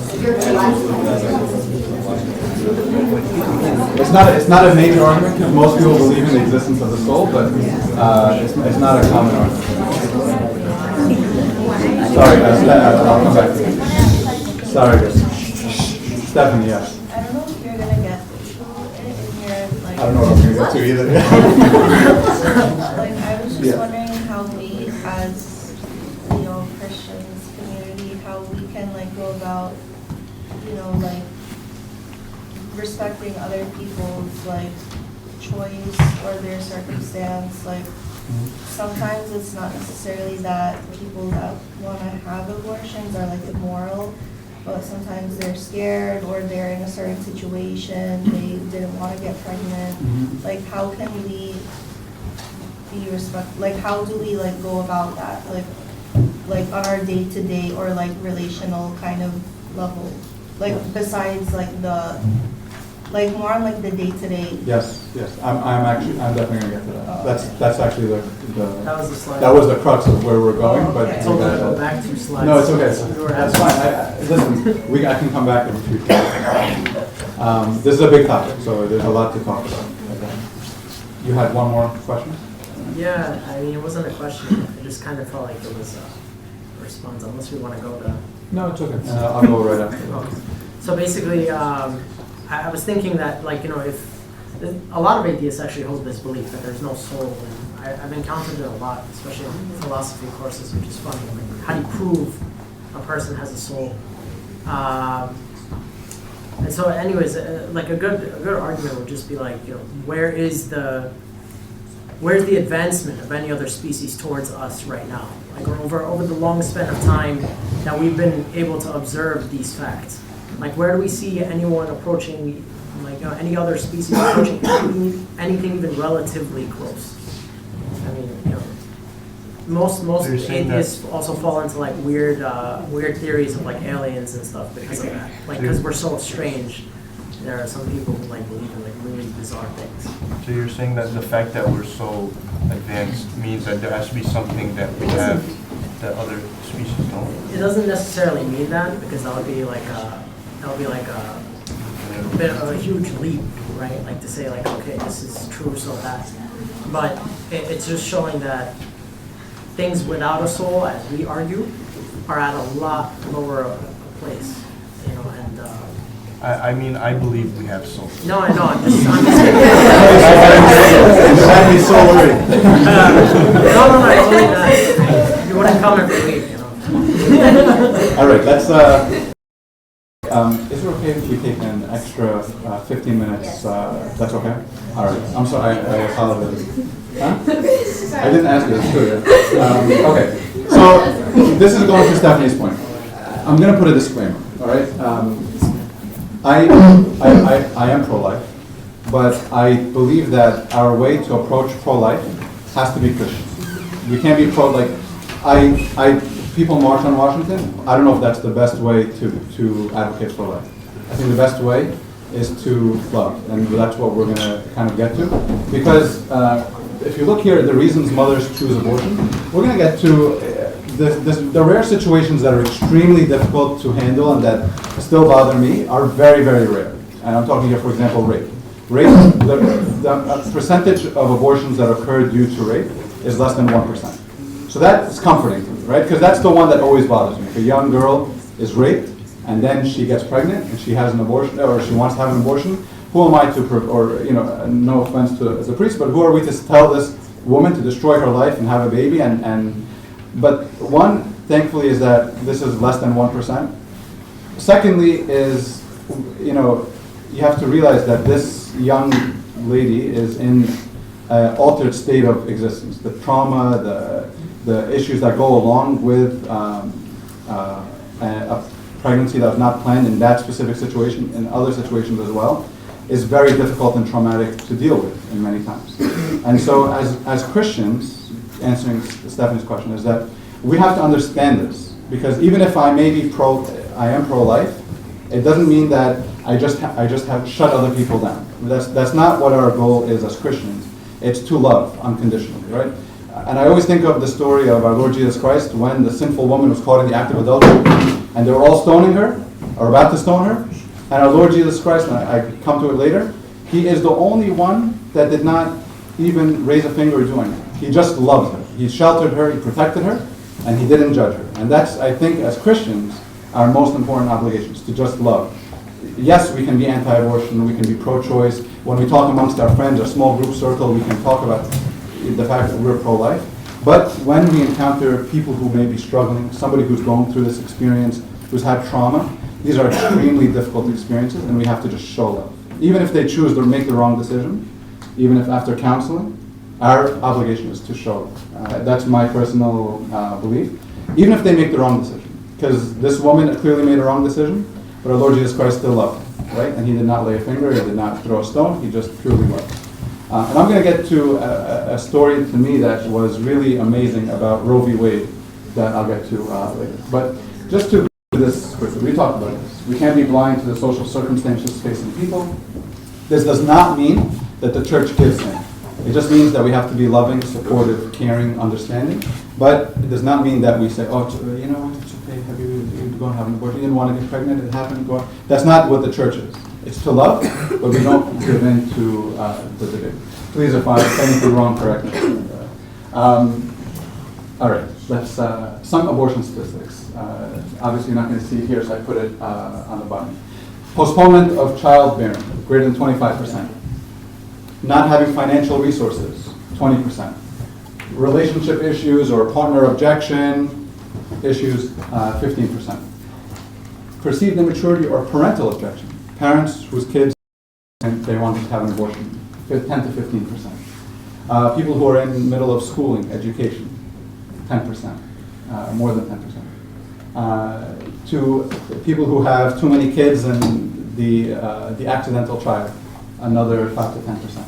It's not a major argument because most people believe in the existence of the soul, but it's not a common argument. Sorry, I'll come back to you. Sorry, Stephanie, yes. I don't know if you're gonna get in here, like. I don't know what I'm gonna get to either. Like, I was just Yeah. wondering how we, as, Christians community, how we can like go about, like respecting other people's like choice or their circumstance. Like sometimes it's not necessarily that people that want to have abortions are like immoral, but sometimes they're scared or they're in a certain situation, they didn't want to get pregnant. Like how can we be like how do we like go about that? Like on our day-to-day or like relational kind of level? Like besides like the, like more on like the day-to-day. Yes, I'm definitely gonna get to that. Oh, That's actually That was the slide. that was the crux of where we're going, Oh, but okay. I told you to go back 2 slides. no, it's okay. We were That's having- fine. Listen, I can come back in a few times. This is a big topic, so there's a lot to talk about. You had one more question? Yeah, I mean, it wasn't a question. It just kind of felt like it was a response, unless we want to go to. No, it's okay. I'll go right after. Okay. So basically, I was thinking that, like, if a lot of atheists actually hold this belief that there's no soul, and I've encountered it a lot, especially in philosophy courses, which is funny. Like, how do you prove a person has a soul? And so, anyways, like a good argument would just be like, where's the advancement of any other species towards us right now? Like over the long span of time that we've been able to observe these facts. Like where do we see anyone approaching, like any other species approaching anything even relatively close? I mean, most So you're saying that- atheists also fall into like weird theories of like aliens and stuff because of that. Like because we're so strange, there are some people who like believe in like really bizarre things. So you're saying that the fact that we're so advanced means that there has to be something that we have that other species don't? It doesn't necessarily mean that because that would be like a bit of a huge leap, right? Like to say like, okay, this is true, so that. But it's just showing that things without a soul, as we argue, are at a lot lower place, and. I mean, I believe we have souls. No, I know. I'm just You had me so worried. no. I told you that. You wouldn't come every week, All right, let's. Is it okay if we take an extra 15 minutes? That's okay? All right. I'm sorry. I apologize. Huh? I didn't ask you. It's true. Okay. So this is going to Stephanie's point. I'm going to put a disclaimer. All right. I am pro-life, but I believe that our way to approach pro-life has to be Christian. We can't be pro-like. People march on Washington. I don't know if that's the best way to advocate for life. I think the best way is to love, and that's what we're going to kind of get to. Because if you look here at the reasons mothers choose abortion, we're going to get to the rare situations that are extremely difficult to handle and that still bother me are very, very rare. And I'm talking here, for example, rape. Rape, the percentage of abortions that occur due to rape is less than 1%. So that's comforting, right? Because that's the one that always bothers me. If a young girl is raped and then she gets pregnant and she has an abortion, or she wants to have an abortion, who am I to, no offense to the priest, but who are we to tell this woman to destroy her life and have a baby? But one, thankfully, is that this is less than 1%. Secondly is, you have to realize that this young lady is in an altered state of existence. The trauma, the issues that go along with a pregnancy that was not planned in that specific situation, in other situations as well. is very difficult and traumatic to deal with in many times. And so as Christians, answering Stephanie's question, is that we have to understand this, because even if I am pro-life, it doesn't mean that I just have shut other people down. That's not what our goal is as Christians. It's to love unconditionally, right? And I always think of the story of our Lord Jesus Christ when the sinful woman was caught in the act of adultery, and they were all stoning her, or about to stone her. And our Lord Jesus Christ, and I come to it later, he is the only one that did not even raise a finger or do anything. He just loved her. He sheltered her, he protected her, and he didn't judge her. And that's, I think, as Christians, our most important obligations, to just love. Yes, we can be anti-abortion, we can be pro-choice. When we talk amongst our friends, our small group circle, we can talk about the fact that we're pro-life. But when we encounter people who may be struggling, somebody who's going through this experience, who's had trauma, these are extremely difficult experiences, and we have to just show love. Even if they choose to make the wrong decision, even if after counseling, our obligation is to show love. That's my personal belief. Even if they make the wrong decision. Because this woman clearly made a wrong decision, but our Lord Jesus Christ still loved her, right? And he did not lay a finger, he did not throw a stone, he just purely loved her. And I'm going to get to a story to me that was really amazing about Roe v. Wade that I'll get to later. But just to do this quickly, we talked about this. We can't be blind to the social circumstances facing people. This does not mean that the church gives in. It just means that we have to be loving, supportive, caring, understanding. But it does not mean that we say, oh, it's okay, you go and have an abortion. You didn't want to get pregnant, it happened, go on. That's not what the church is. It's to love, but we don't give in to the debate. Please, if I'm saying anything wrong, correct me. All right, let's, some abortion statistics. Obviously, you're not going to see it here, so I put it on the bottom. Postponement of childbearing, greater than 25%. Not having financial resources, 20%. Relationship issues or partner objection issues, 15%. Perceived immaturity or parental objection. Parents whose kids and they want to have an abortion, 10 to 15%. People who are in the middle of schooling, education, 10%, more than 10%. To people who have too many kids and the accidental child, another 5 to 10%.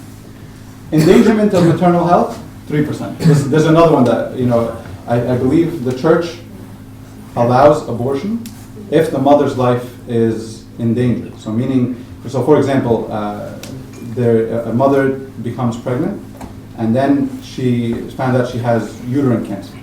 Endangerment of maternal health, 3%. There's another one that, I believe the church allows abortion if the mother's life is in danger. So meaning, for example, a mother becomes pregnant and then she found out she has uterine cancer.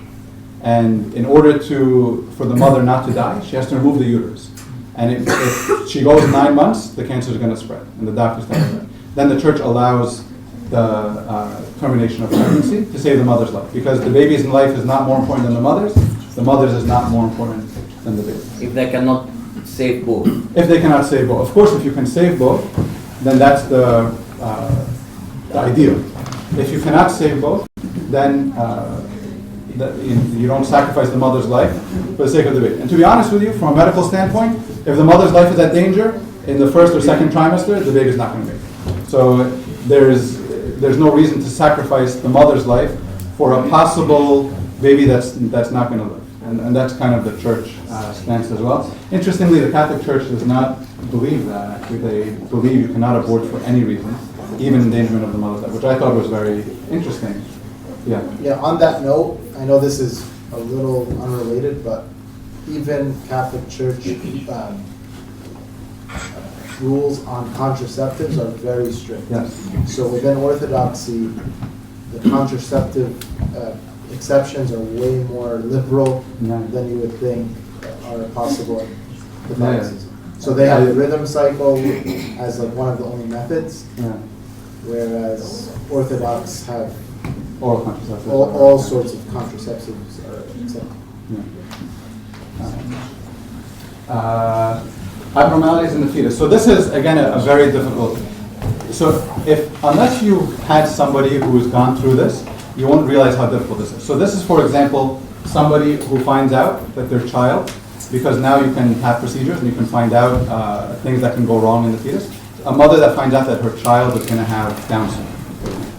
And in order for the mother not to die, she has to remove the uterus. And if she goes 9 months, the cancer is going to spread, and the doctors tell her that. Then the church allows the termination of pregnancy to save the mother's life, because the baby's life is not more important than the mother's is not more important than the baby's. If they cannot save both. If they cannot save both. Of course, if you can save both, then that's the ideal. If you cannot save both, then you don't sacrifice the mother's life for the sake of the baby. And to be honest with you, from a medical standpoint, if the mother's life is at danger in the first or second trimester, the baby's not going to make it. So there's no reason to sacrifice the mother's life for a possible baby that's not going to live. And that's kind of the church stance as well. Interestingly, the Catholic Church does not believe that. Actually, they believe you cannot abort for any reason, even endangerment of the mother's life, which I thought was very interesting. Yeah. Yeah, on that note, I know this is a little unrelated, but even Catholic Church rules on contraceptives are very strict. Yes. So within Orthodoxy, the contraceptive exceptions are way more liberal than you would think are possible in Catholicism. So they have the rhythm cycle as like one of the only methods, whereas Orthodox have oral contraceptives. All sorts of contraceptives are accepted. Abnormalities in the fetus. So this is, again, a very difficult. So unless you had somebody who's gone through this, you won't realize how difficult this is. So this is, for example, somebody who finds out that their child, because now you can have procedures and you can find out things that can go wrong in the fetus. A mother that finds out that her child is going to have Down syndrome,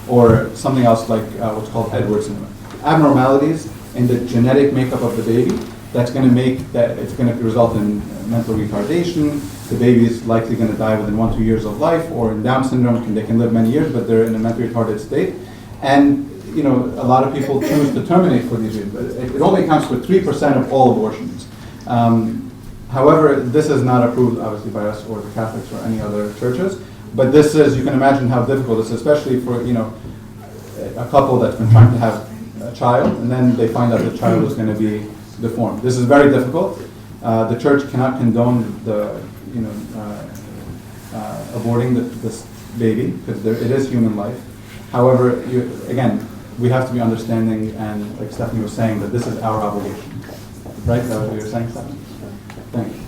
or something else like what's called Edwards syndrome. Abnormalities in the genetic makeup of the baby that's going to make that it's going to result in mental retardation. The baby is likely going to die within 1-2 years of life, or in Down syndrome, they can live many years, but they're in a mentally retarded state. And a lot of people choose to terminate for these reasons. But it only accounts for 3% of all abortions. However, this is not approved, obviously, by us or the Catholics or any other churches. But this is, you can imagine how difficult this is, especially for a couple that's been trying to have a child, and then they find out the child is going to be deformed. This is very difficult. The church cannot condone the aborting this baby, because it is human life. However, again, we have to be understanding, and like Stephanie was saying, that this is our obligation. Right? Is that what you were saying, Stephanie? Thank you.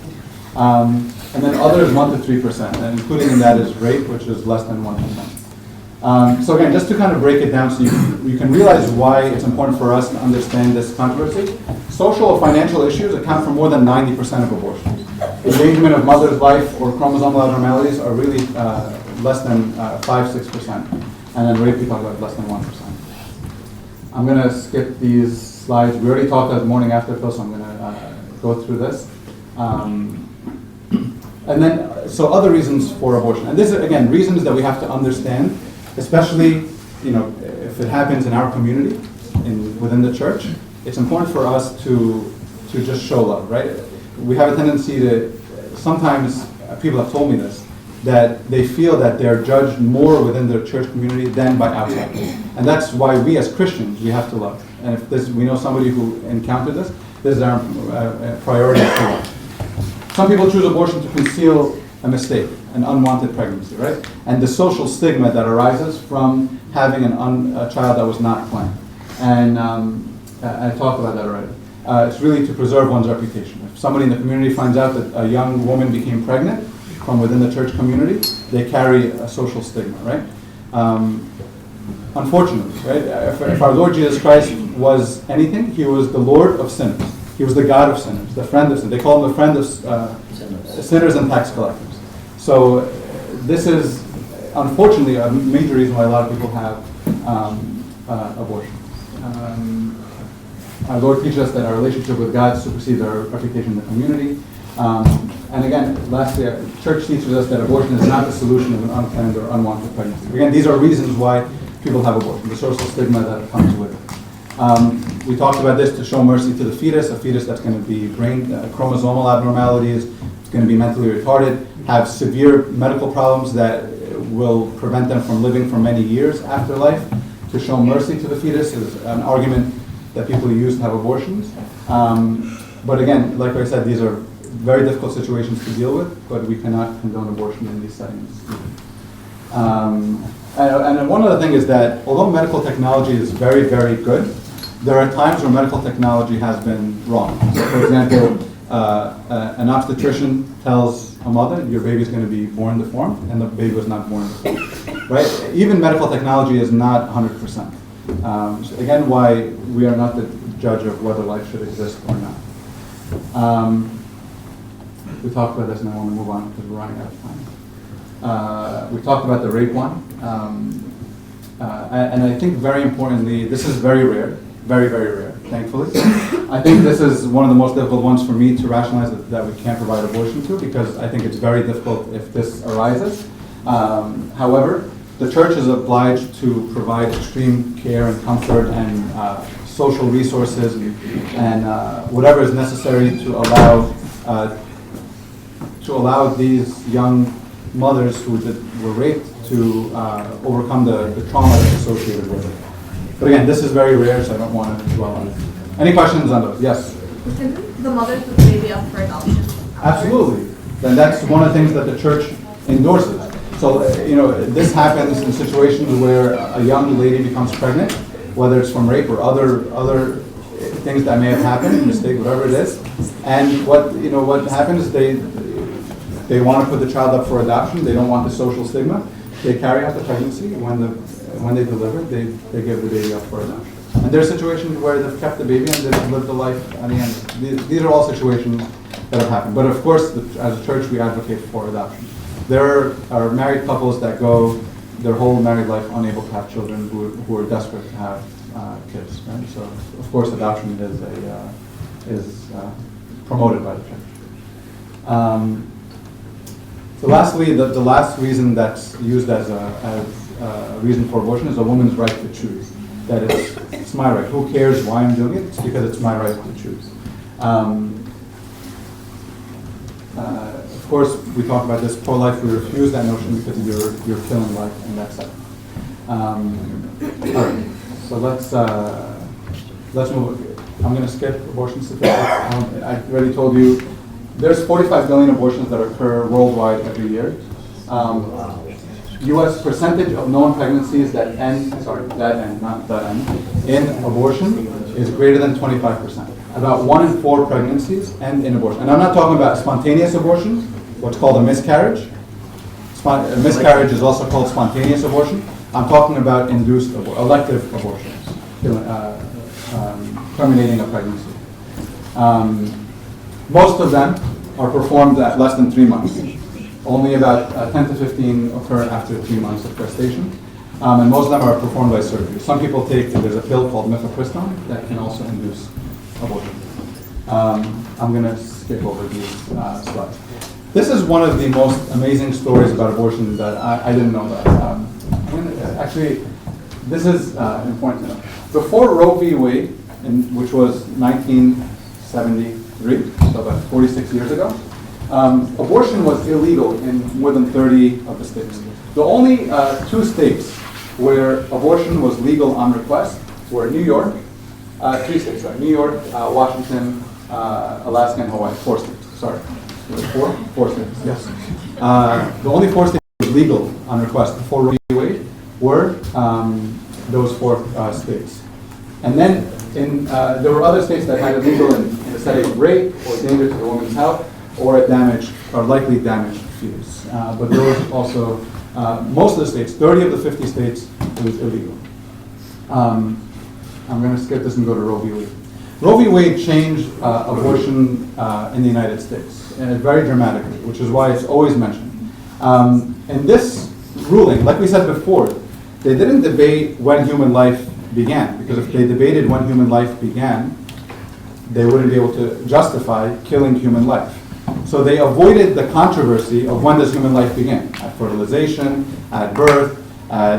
And then others, 1 to 3%, and including in that is rape, which is less than 1%. So again, just to kind of break it down so you can realize why it's important for us to understand this controversy. Social or financial issues account for more than 90% of abortions. Endangerment of mother's life or chromosomal abnormalities are really less than 5-6%. And then rape, we talk about less than 1%. I'm going to skip these slides. We already talked about morning after pill, so I'm going to go through this. And then, so other reasons for abortion. And this is, again, reasons that we have to understand, especially, if it happens in our community, within the church. It's important for us to just show love, right? We have a tendency to, sometimes people have told me this, that they feel that they're judged more within their church community than by outside. And that's why we as Christians, we have to love. And if we know somebody who encountered this is our priority to love. Some people choose abortion to conceal a mistake, an unwanted pregnancy, right? And the social stigma that arises from having a child that was not planned. And I talked about that already. It's really to preserve one's reputation. If somebody in the community finds out that a young woman became pregnant from within the church community, they carry a social stigma, right? Unfortunately, right? If our Lord Jesus Christ was anything, he was the Lord of sinners. He was the God of sinners, the friend of sinners. They call him the friend of sinners and tax collectors. So this is, unfortunately, a major reason why a lot of people have abortion. Our Lord teaches us that our relationship with God supersedes our reputation in the community. And again, lastly, church teaches us that abortion is not the solution of an unplanned or unwanted pregnancy. Again, these are reasons why people have abortion, the social stigma that comes with it. We talked about this to show mercy to the fetus, a fetus that's going to be brain chromosomal abnormalities, it's going to be mentally retarded, have severe medical problems that will prevent them from living for many years after life. To show mercy to the fetus is an argument that people use to have abortions. But again, like I said, these are very difficult situations to deal with, but we cannot condone abortion in these settings. And one other thing is that although medical technology is very, very good, there are times where medical technology has been wrong. So for example, an obstetrician tells a mother, your baby is going to be born deformed, and the baby was not born deformed. Right? Even medical technology is not 100%. So again, why we are not the judge of whether life should exist or not. We talked about this, and I want to move on because we're running out of time. We talked about the rape one. And I think very importantly, this is very rare, very, very rare, thankfully. I think this is one of the most difficult ones for me to rationalize that we can't provide abortion to, because I think it's very difficult if this arises. However, the church is obliged to provide extreme care and comfort and social resources and whatever is necessary to allow these young mothers who were raped to overcome the trauma that's associated with it. But again, this is very rare, so I don't want to dwell on it. Any questions on those? Yes? Can the mother put the baby up for adoption? Absolutely. Then that's one of the things that the church endorses. So, this happens in situations where a young lady becomes pregnant, whether it's from rape or other things that may have happened, mistake, whatever it is. And what happens is they want to put the child up for adoption. They don't want the social stigma. They carry out the pregnancy. When they deliver, they give the baby up for adoption. And there are situations where they've kept the baby and they've lived the life at the end. These are all situations that have happened. But of course, as a church, we advocate for adoption. There are married couples that go their whole married life unable to have children who are desperate to have kids. Right? So, of course, adoption is is promoted by the church. So lastly, the last reason that's used as a reason for abortion is a woman's right to choose. That it's my right. Who cares why I'm doing it? It's because it's my right to choose. Of course, we talk about this pro-life. We refuse that notion because you're killing life, and that's it. All right. So let's move. I'm going to skip abortion statistics. I already told you there's 45 million abortions that occur worldwide every year. U.S. percentage of known pregnancies that end in abortion is greater than 25%. About 1 in 4 pregnancies end in abortion. And I'm not talking about spontaneous abortion, what's called a miscarriage. A miscarriage is also called spontaneous abortion. I'm talking about induced elective abortions, terminating a pregnancy. Most of them are performed at less than 3 months. Only about 10 to 15 occur after 3 months of gestation. And most of them are performed by surgery. Some people there's a pill called mifepristone that can also induce abortion. I'm going to skip over these slides. This is one of the most amazing stories about abortion that I didn't know about. Actually, this is important to know. Before Roe v. Wade, which was 1973, so about 46 years ago, abortion was illegal in more than 30 of the states. The only 2 states where abortion was legal on request were New York, 3 states, sorry, New York, Washington, Alaska, and Hawaii. 4 states, sorry. 4 states, yes. The only 4 states that were legal on request before Roe v. Wade were those 4 states. And then there were other states that had it legal in the setting of rape or danger to the woman's health or a damaged or likely damaged fetus. But there was also, most of the states, 30 of the 50 states, it was illegal. I'm going to skip this and go to Roe v. Wade. Roe v. Wade changed abortion in the United States very dramatically, which is why it's always mentioned. And this ruling, like we said before, they didn't debate when human life began, because if they debated when human life began, they wouldn't be able to justify killing human life. So they avoided the controversy of when does human life begin, at fertilization, at birth,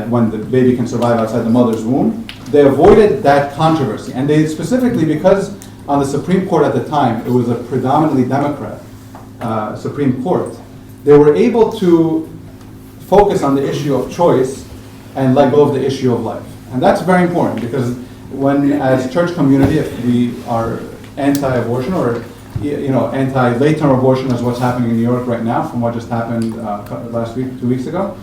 when the baby can survive outside the mother's womb. They avoided that controversy, and they specifically, because on the Supreme Court at the time, it was a predominantly Democrat Supreme Court, they were able to focus on the issue of choice and let go of the issue of life. And that's very important, because when, as church community, if we are anti-abortion or anti-late-term abortion, is what's happening in New York right now, from what just happened last week, 2 weeks ago,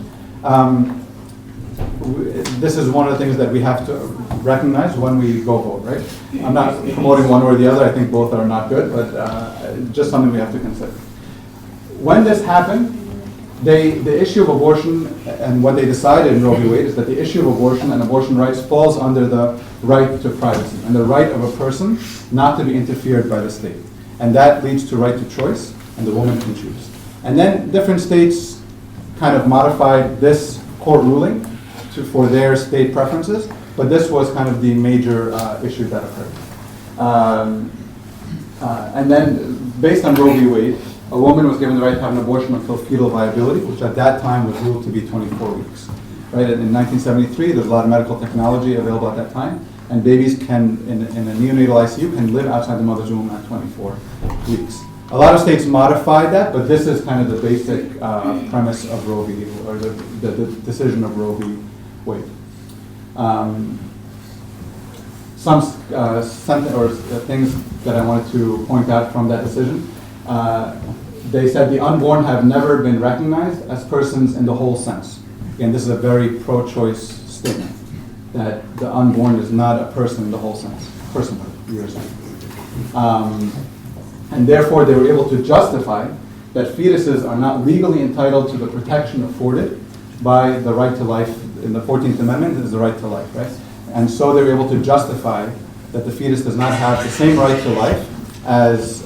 this is one of the things that we have to recognize when we go vote, right? I'm not promoting one or the other. I think both are not good, but just something we have to consider. When this happened, the issue of abortion and what they decided in Roe v. Wade is that the issue of abortion and abortion rights falls under the right to privacy and the right of a person not to be interfered by the state. And that leads to right to choice, and the woman can choose. And then different states kind of modified this court ruling for their state preferences, but this was kind of the major issue that occurred. And then, based on Roe v. Wade, a woman was given the right to have an abortion until fetal viability, which at that time was ruled to be 24 weeks. Right? And in 1973, there's a lot of medical technology available at that time, and babies can, in a neonatal ICU, can live outside the mother's womb at 24 weeks. A lot of states modified that, but this is kind of the basic premise of Roe v. or the decision of Roe v. Wade. Some things that I wanted to point out from that decision. They said the unborn have never been recognized as persons in the whole sense. Again, this is a very pro-choice statement, that the unborn is not a person in the whole sense. Personhood, you're saying. And therefore, they were able to justify that fetuses are not legally entitled to the protection afforded by the right to life. In the 14th Amendment is the right to life, right? And so they were able to justify that the fetus does not have the same right to life as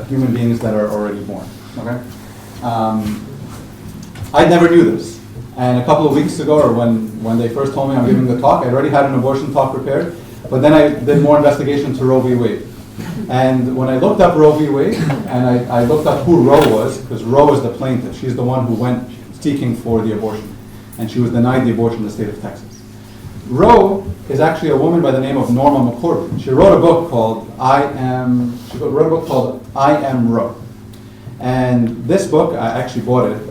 human beings that are already born. Okay, I never knew this, and a couple of weeks ago, or when they first told me I'm giving the talk, I already had an abortion talk prepared. But then I did more investigation to Roe v. Wade, And when I looked up Roe v. Wade, and I looked up who Roe was, because Roe is the plaintiff. She's the one who went seeking for the abortion. And she was denied the abortion in the state of Texas. Roe is actually a woman by the name of Norma McCorvey. She wrote a book called I Am Roe. And this book, I actually bought it,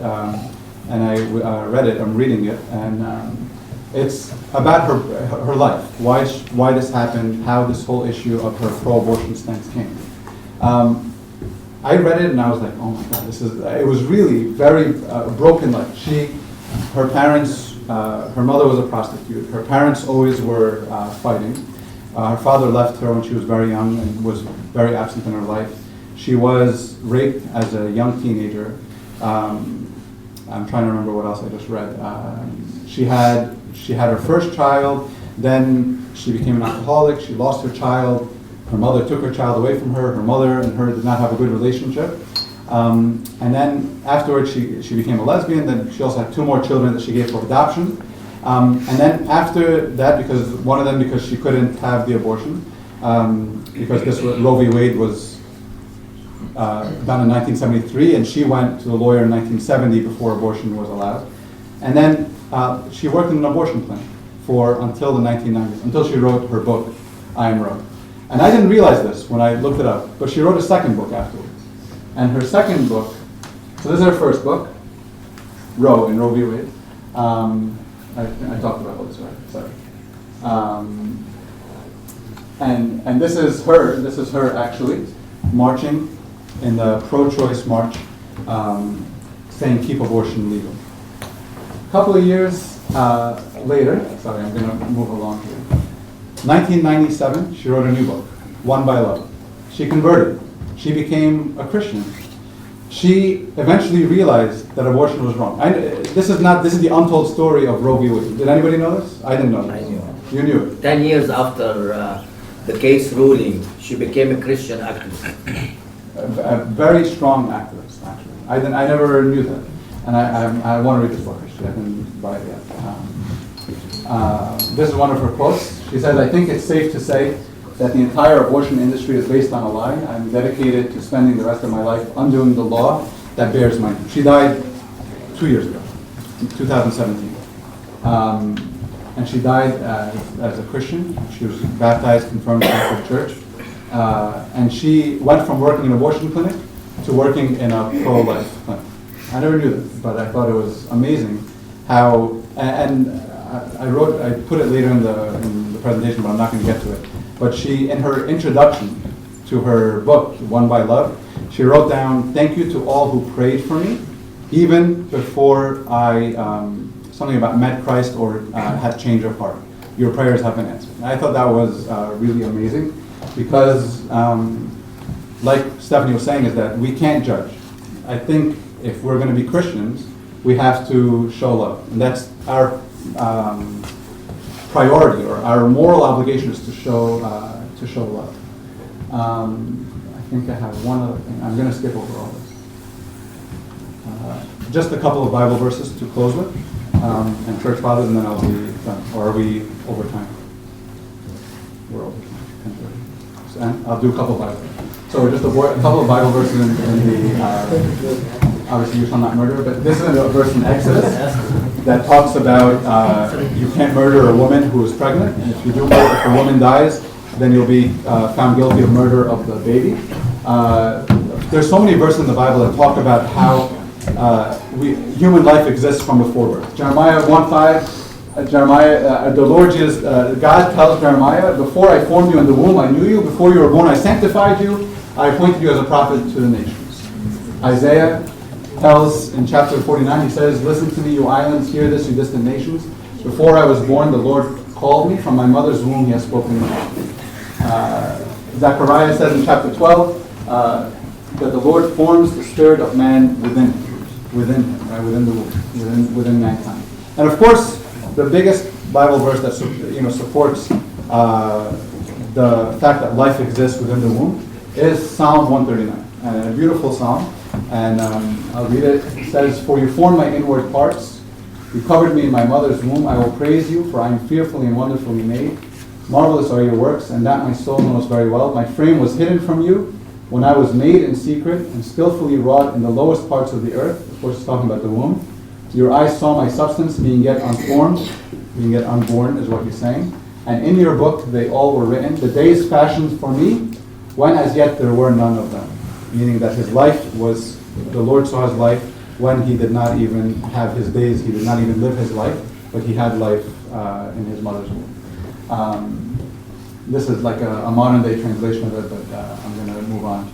and I read it, I'm reading it, and it's about her life, why this happened, how this whole issue of her pro-abortion stance came. I read it and I was like, oh my God, it was really very broken life. Her parents, her mother was a prostitute. Her parents always were fighting. Her father left her when she was very young and was very absent in her life. She was raped as a young teenager. I'm trying to remember what else I just read. She had her first child, then she became an alcoholic, she lost her child, her mother took her child away from her, her mother and her did not have a good relationship. And then afterwards she became a lesbian, then she also had 2 more children that she gave for adoption. And then after that, because she couldn't have the abortion, because Roe v. Wade was done in 1973, and she went to the lawyer in 1970 before abortion was allowed. And then she worked in an abortion clinic until the 1990s, until she wrote her book, I Am Roe. And I didn't realize this when I looked it up, but she wrote a second book afterwards. And her second book, so this is her first book, Roe, in Roe v. Wade. I talked about all this, right? Sorry. And this is her actually marching in the pro-choice march, saying keep abortion legal. A couple of years later, sorry, I'm going to move along here. 1997, she wrote a new book, Won by Love. She converted. She became a Christian. She eventually realized that abortion was wrong. This is the untold story of Roe v. Wade. Did anybody know this? I didn't know this. I knew it. You knew it. 10 years after the case ruling, she became a Christian activist. A very strong activist, actually. I never knew that. And I want to read this book, actually. I didn't buy it yet. This is one of her quotes. She says, I think it's safe to say that the entire abortion industry is based on a lie. I'm dedicated to spending the rest of my life undoing the law that bears my name. She died 2 years ago, in 2017. And she died as a Christian. She was baptized, confirmed in the Catholic Church. And she went from working in an abortion clinic to working in a pro-life clinic. I never knew this, but I thought it was amazing how, and I put it later in the presentation, but I'm not going to get to it. But she, in her introduction to her book, Won by Love, she wrote down, thank you to all who prayed for me, even before I, something about met Christ or had change of heart. Your prayers have been answered. And I thought that was really amazing because, like Stephanie was saying, is that we can't judge. I think if we're going to be Christians, we have to show love. And that's our priority, or our moral obligation is to show love. I think I have one other thing. I'm going to skip over all this. Just a couple of Bible verses to close with, and church fathers, and then I'll be done. Or are we over time? We're over time. 10:30. And I'll do a couple of Bible verses. So just a couple of Bible verses in the obviously you shall not murder, but this is a verse in Exodus that talks about you can't murder a woman who is pregnant, and if you do murder, if a woman dies, then you'll be found guilty of murder of the baby. There's so many verses in the Bible that talk about how human life exists from before birth. Jeremiah 1:5, the Lord Jesus, God tells Jeremiah, before I formed you in the womb, I knew you. Before you were born, I sanctified you. I appointed you as a prophet to the nations. Isaiah tells in chapter 49, he says, listen to me, you islands, hear this, you distant nations. Before I was born, the Lord called me. From my mother's womb, he has spoken to me. Zechariah says in chapter 12, that the Lord forms the spirit of man within him, right, within the womb, within mankind. And of course, the biggest Bible verse that supports the fact that life exists within the womb is Psalm 139, a beautiful psalm. And I'll read it. It says, for you formed my inward parts. You covered me in my mother's womb. I will praise you, for I am fearfully and wonderfully made. Marvelous are your works, and that my soul knows very well. My frame was hidden from you when I was made in secret and skillfully wrought in the lowest parts of the earth. Of course, it's talking about the womb. Your eyes saw my substance being yet unformed, being yet unborn is what he's saying. And in your book they all were written, the days fashioned for me, when as yet there were none of them. Meaning that his life was, the Lord saw his life when he did not even have his days, he did not even live his life, but he had life in his mother's womb. This is like a modern day translation of it, but I'm going to move on.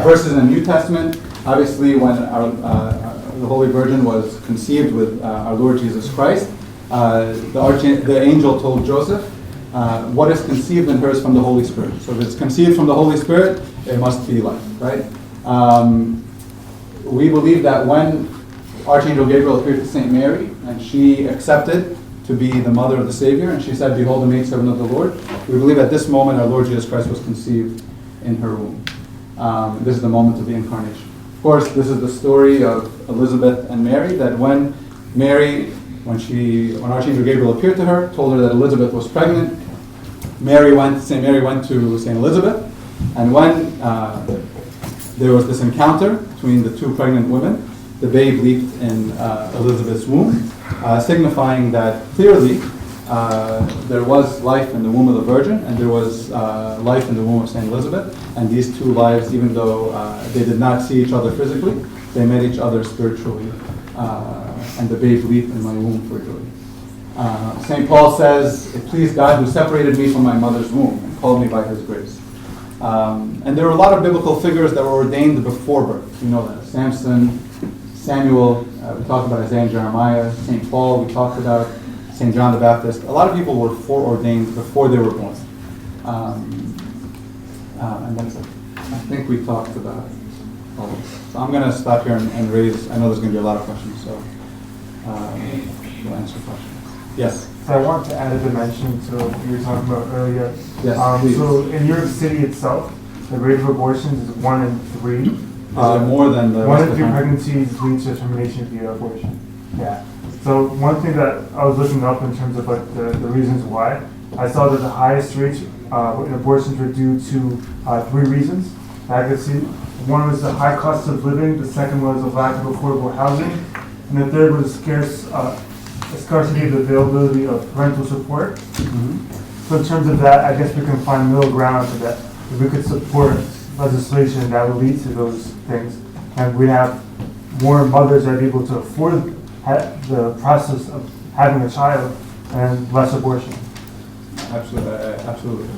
Verses in the New Testament, obviously when the Holy Virgin was conceived with our Lord Jesus Christ, the angel told Joseph, what is conceived in her is from the Holy Spirit. So if it's conceived from the Holy Spirit, it must be life, right? We believe that when Archangel Gabriel appeared to St. Mary, and she accepted to be the mother of the Savior, and she said, behold the maidservant of the Lord, we believe at this moment our Lord Jesus Christ was conceived in her womb. This is the moment of the incarnation. Of course, this is the story of Elizabeth and Mary, that when Archangel Gabriel appeared to her, told her that Elizabeth was pregnant, St. Mary went to St. Elizabeth, and when there was this encounter between the two pregnant women, the babe leaped in Elizabeth's womb, signifying that clearly there was life in the womb of the Virgin, and there was life in the womb of St. Elizabeth, and these two lives, even though they did not see each other physically, they met each other spiritually, and the babe leaped in my womb for joy. St. Paul says, it pleased God who separated me from my mother's womb and called me by his grace. And there were a lot of biblical figures that were ordained before birth. You know that. Samson, Samuel, we talked about Isaiah and Jeremiah, St. Paul, we talked about St. John the Baptist. A lot of people were foreordained before they were born. And that's it. I think we talked about all of this. So I'm going to stop here and raise, I know there's going to be a lot of questions, so we'll answer questions. Yes? So I want to add a dimension to what you were talking about earlier. Yes, please. So in New York City itself, the rate of abortions is 1 in 3. More than the 1 in 3 pregnancies lead to termination via abortion. Yeah. So one thing that I was looking up in terms of like the reasons why, I saw that the highest rates in abortions were due to 3 reasons I could see. One was the high cost of living, the second was the lack of affordable housing, and the third was the scarcity of the availability of parental support. Mm-hmm. So in terms of that, I guess we can find middle ground so that if we could support legislation that would lead to those things, and we have more mothers that are able to afford the process of having a child and less abortion. Absolutely, absolutely.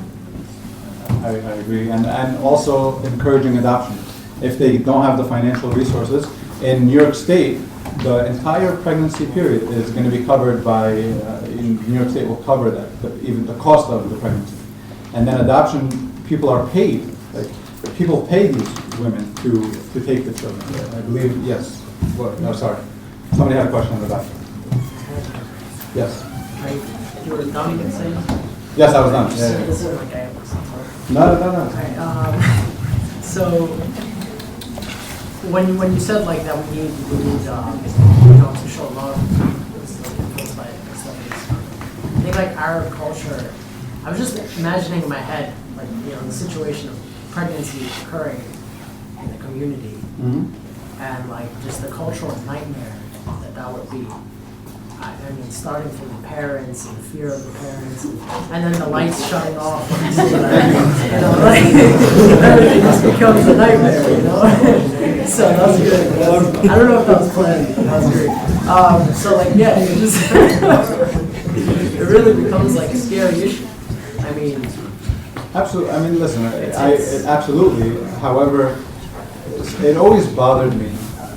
I agree, and also encouraging adoption. If they don't have the financial resources, in New York State, the entire pregnancy period is going to be covered by, in New York State will cover that, even the cost of the pregnancy. And then adoption, people are paid, like people pay these women to take the children. I believe, yes. Well, no, sorry. Somebody had a question on the back. Yes. You were done, you can say? Yes, I was done. Yeah. This is like I was. No. Okay, so when you said like that we need to show love, I think like Arab culture, I was just imagining in my head like the situation of pregnancy occurring in the community, mm-hmm. and like just the cultural nightmare that would be. I mean, starting from the parents and the fear of the parents, and then the lights shutting off, like, everything just becomes a nightmare, So that was good. I don't know if that was planned, but that was great. So like, yeah, it just, it really becomes like a scary issue. I mean, absolutely. I mean, listen, absolutely. However, it always bothered me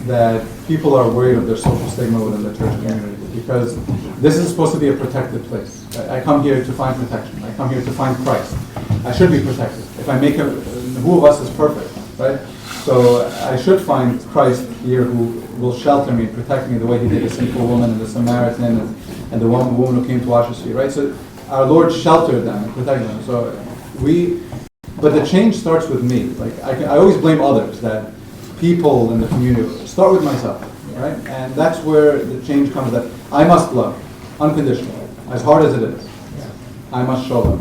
that people are worried of their social stigma within the church community, because this is supposed to be a protected place. I come here to find protection. I come here to find Christ. I should be protected. If I make who of us is perfect, right? So I should find Christ here who will shelter me, protect me the way he did the sinful woman and the Samaritan and the woman who came to wash his feet, right? So our Lord sheltered them and protected them. So but the change starts with me. Like I always blame others, that people in the community. Start with myself, right? And that's where the change comes, that I must love unconditionally. as hard as it is. I must show them.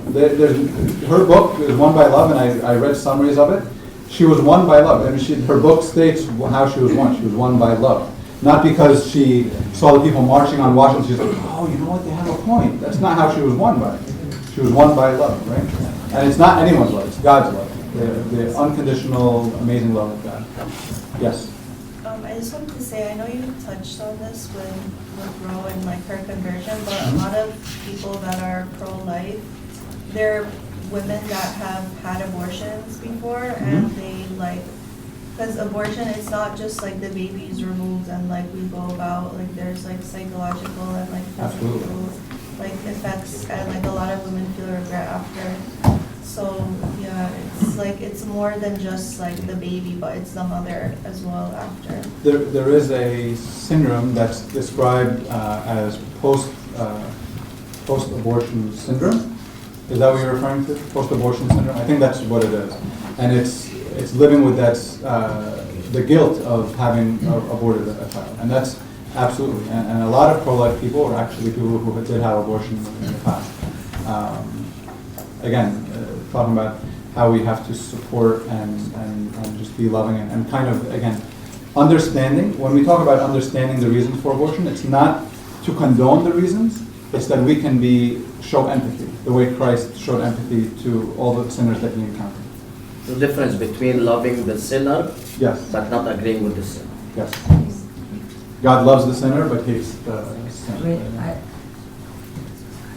Her book is won by love, and I read summaries of it. She was won by love. I mean, her book states how she was won. She was won by love. Not because she saw the people marching on Washington, she's like, oh, you know what, they have a point. That's not how she was won by. She was won by love, right? And it's not anyone's love, it's God's love. The unconditional, amazing love of God. Yes? I just wanted to say, I know you touched on this with Ro and like her conversion, but a lot of people that are pro-life, they're women that have had abortions before, and they like, because abortion, it's not just like the baby's removed and like we go about, like there's like psychological and like physical like effects, and like a lot of women feel regret after. So yeah, it's like it's more than just like the baby, but it's the mother as well after. There is a syndrome that's described as post-abortion syndrome. Is that what you're referring to? Post-abortion syndrome? I think that's what it is. And it's living with that, the guilt of having aborted a child. And that's absolutely, and a lot of pro-life people are actually people who did have abortion in the past. Again, talking about how we have to support and just be loving and kind of, again, understanding. When we talk about understanding the reasons for abortion, it's not to condone the reasons, it's that we can show empathy, the way Christ showed empathy to all the sinners that he encountered. The difference between loving the sinner, yes, but not agreeing with the sin. Yes. God loves the sinner, but hates the sinner.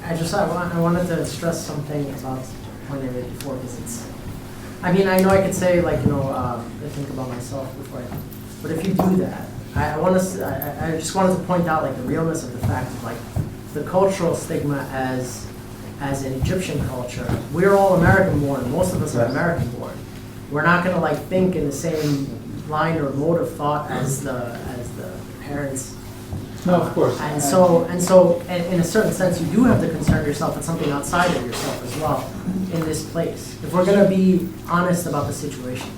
I mean, I wanted to stress something about the point I made before, because it's, I mean, I know I could say, like, I think about myself before but if you do that, I just wanted to point out, like, the realness of the fact of, like, the cultural stigma as an Egyptian culture. We're all American born. Most of us are American born. We're not going to, like, think in the same line or mode of thought as the parents. No, of course. And so, in a certain sense, you do have to concern yourself with something outside of yourself as well in this place. If we're going to be honest about the situation.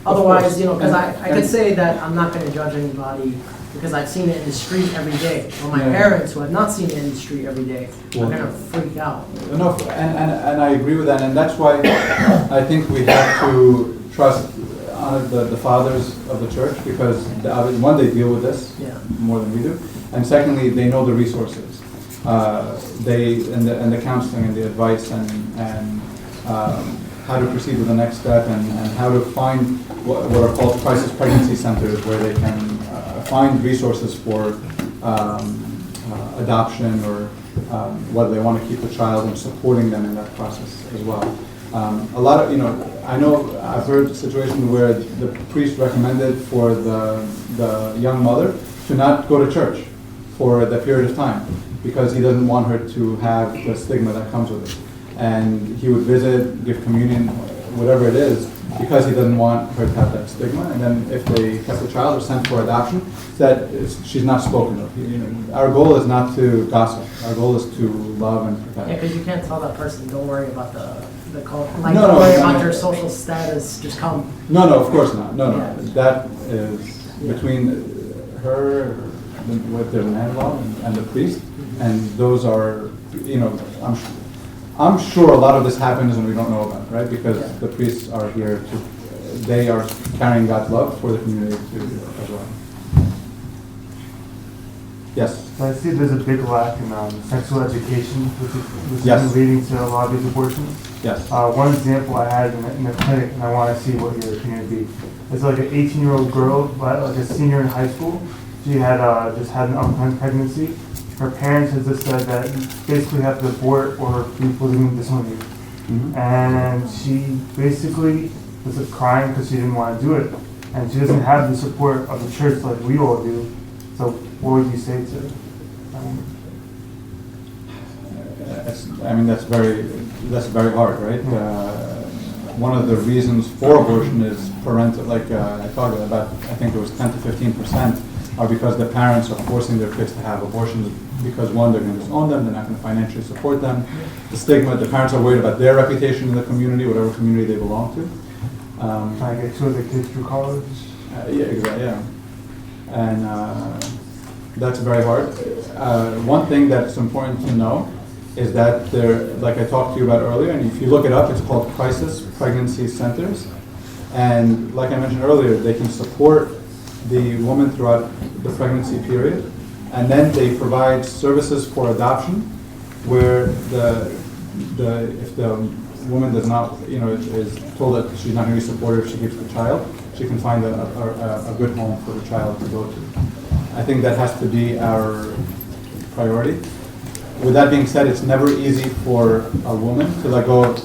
Otherwise, because I could say that I'm not going to judge anybody because I've seen it in the street every day. Or my parents who have not seen it in the street every day are going to freak out. No, and I agree with that, and that's why I think we have to trust the fathers of the church, because one, they deal with this more than we do, and secondly, they know the resources. And the counseling and the advice and how to proceed with the next step and how to find what are called crisis pregnancy centers, where they can find resources for adoption or whether they want to keep the child and supporting them in that process as well. A lot of, I know I've heard situations where the priest recommended for the young mother to not go to church for the period of time because he doesn't want her to have the stigma that comes with it. And he would visit, give communion, whatever it is, because he doesn't want her to have that stigma. And then if they kept the child or sent for adoption, she's not spoken of. Our goal is not to gossip. Our goal is to love and protect. Yeah, because you can't tell that person, don't worry about the culture. Like, don't worry about their social status, just come. No, of course not. No. That is between her, with their man-in-law and the priest. And those are, I'm sure a lot of this happens and we don't know about it, right? Because the priests are here they are carrying God's love for the community as well. Yes? So I see there's a big lack in sexual education, which Yes. is leading to a lot of these abortions. Yes. One example I had in the clinic, and I want to see what your opinion would be, is like an 18-year-old girl, like a senior in high school. She had just had an unplanned pregnancy. Her parents had just said that you basically have to abort or people didn't disown you. Mm-hmm. And she basically was crying because she didn't want to do it. And she doesn't have the support of the church like we all do. So what would you say to her? That's very hard, right? One of the reasons for abortion is parental, like I talked about, I think it was 10 to 15% are because the parents are forcing their kids to have abortions because, one, they're going to disown them, they're not going to financially support them. The stigma, the parents are worried about their reputation in the community, whatever community they belong to. Trying to get two of the kids through college? Yeah, exactly, yeah. And that's very hard. One thing that's important to know is that they're, like I talked to you about earlier, and if you look it up, it's called crisis pregnancy centers. And like I mentioned earlier, they can support the woman throughout the pregnancy period, and then they provide services for adoption, where if the woman does not, is told that she's not going to be supported if she keeps the child, she can find a good home for the child to go to. I think that has to be our priority. With that being said, it's never easy for a woman to let go of.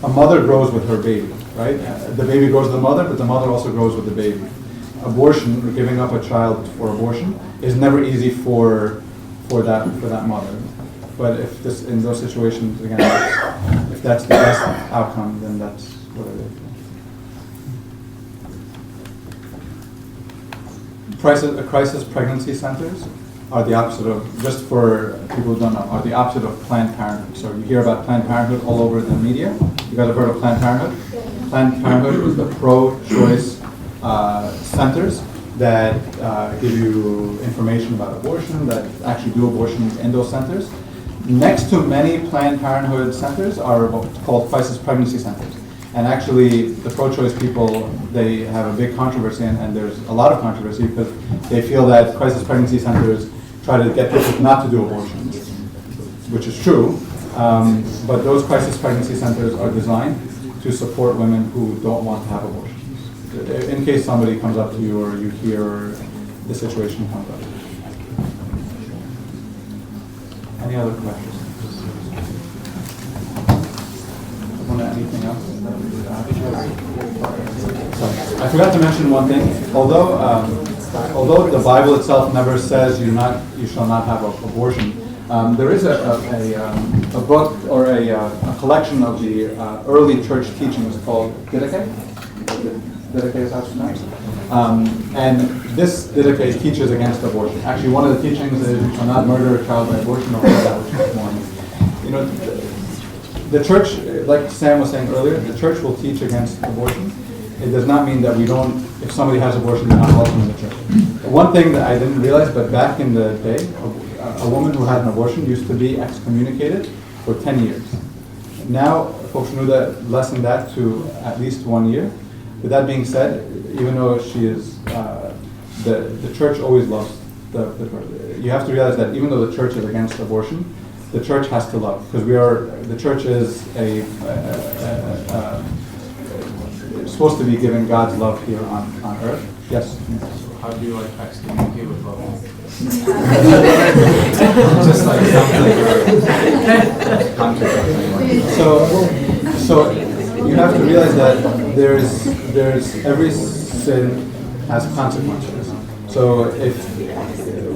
A mother grows with her baby, right? The baby grows with the mother, but the mother also grows with the baby. Abortion, or giving up a child for abortion, is never easy for that mother. But if in those situations, again, if that's the best outcome, then that's what it is. Crisis pregnancy centers are the opposite of, just for people who don't know, are the opposite of Planned Parenthood. So you hear about Planned Parenthood all over the media. You guys have heard of Planned Parenthood? Planned Parenthood is the pro-choice centers that give you information about abortion, that actually do abortions in those centers. Next to many Planned Parenthood centers are what's called crisis pregnancy centers. And actually, the pro-choice people, they have a big controversy, and there's a lot of controversy because they feel that crisis pregnancy centers try to get people not to do abortions, which is true. But those crisis pregnancy centers are designed to support women who don't want to have abortions. In case somebody comes up to you or you hear the situation comes up. Any other questions? Anything else? I forgot to mention one thing. Although the Bible itself never says you shall not have abortion, there is a book or a collection of the early church teachings called Didache. Didache is how it's pronounced. And this Didache teaches against abortion. Actually, one of the teachings is you shall not murder a child by abortion or that which is born. The church, like Sam was saying earlier, the church will teach against abortion. It does not mean that we don't, if somebody has abortion, they're not welcome in the church. One thing that I didn't realize, but back in the day, a woman who had an abortion used to be excommunicated for 10 years. Now, folks knew that, lessened that to at least 1 year. With that being said, even though she is, the church always loves the you have to realize that even though the church is against abortion, the church has to love, because the church is supposed to be giving God's love here on earth. Yes? How do you excommunicate with love? Just like so you have to realize that there's every sin has consequences. So if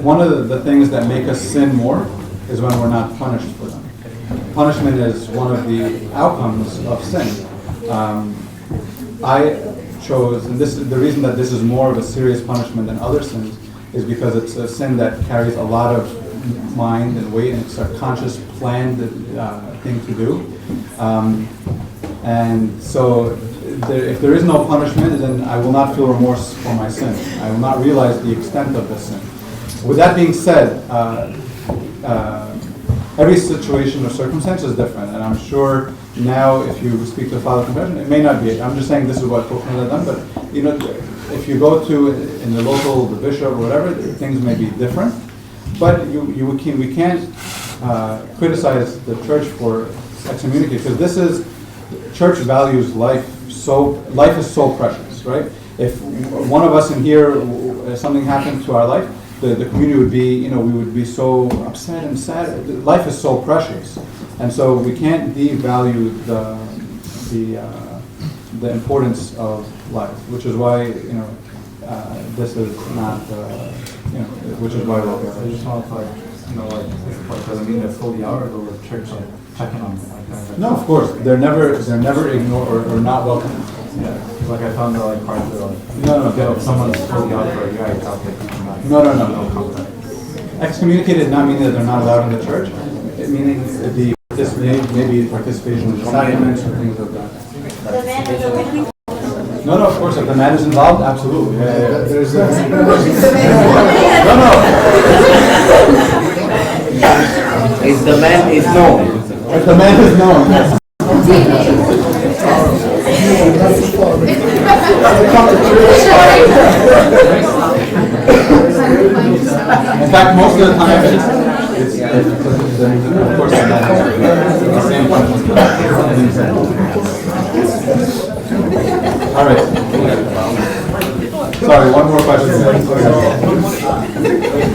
one of the things that make us sin more is when we're not punished for them. Punishment is one of the outcomes of sin. I chose, and this is the reason that this is more of a serious punishment than other sins, is because it's a sin that carries a lot of mind and weight, and it's a conscious, planned thing to do. And so if there is no punishment, then I will not feel remorse for my sin. I will not realize the extent of the sin. With that being said, every situation or circumstance is different, and I'm sure now if you speak to a father of confession, it may not be. I'm just saying this is what folks have done, but if you go to in the local, the bishop or whatever, things may be different. But we can't criticize the church for excommunicating, because church values life. So life is so precious, right? If one of us in here, something happened to our life, the community would be, we would be so upset and sad. Life is so precious, and so we can't devalue the importance of life, which is why this is not, which is why we're here. I just want to doesn't mean that's fully out, or the church checking on them. No, of course, they're never ignored or not welcome. Yeah, like I found that part of No. if someone's fully out for you guys out there. No. Excommunicated does not mean that they're not allowed in the church. It meaning maybe participation in the sacraments or things like that. No, of course, if the man is involved, absolutely. There's No. is known. If the man is known, yes. In fact, most of the time, it's of course, the same punishment. All right. Sorry, one more question.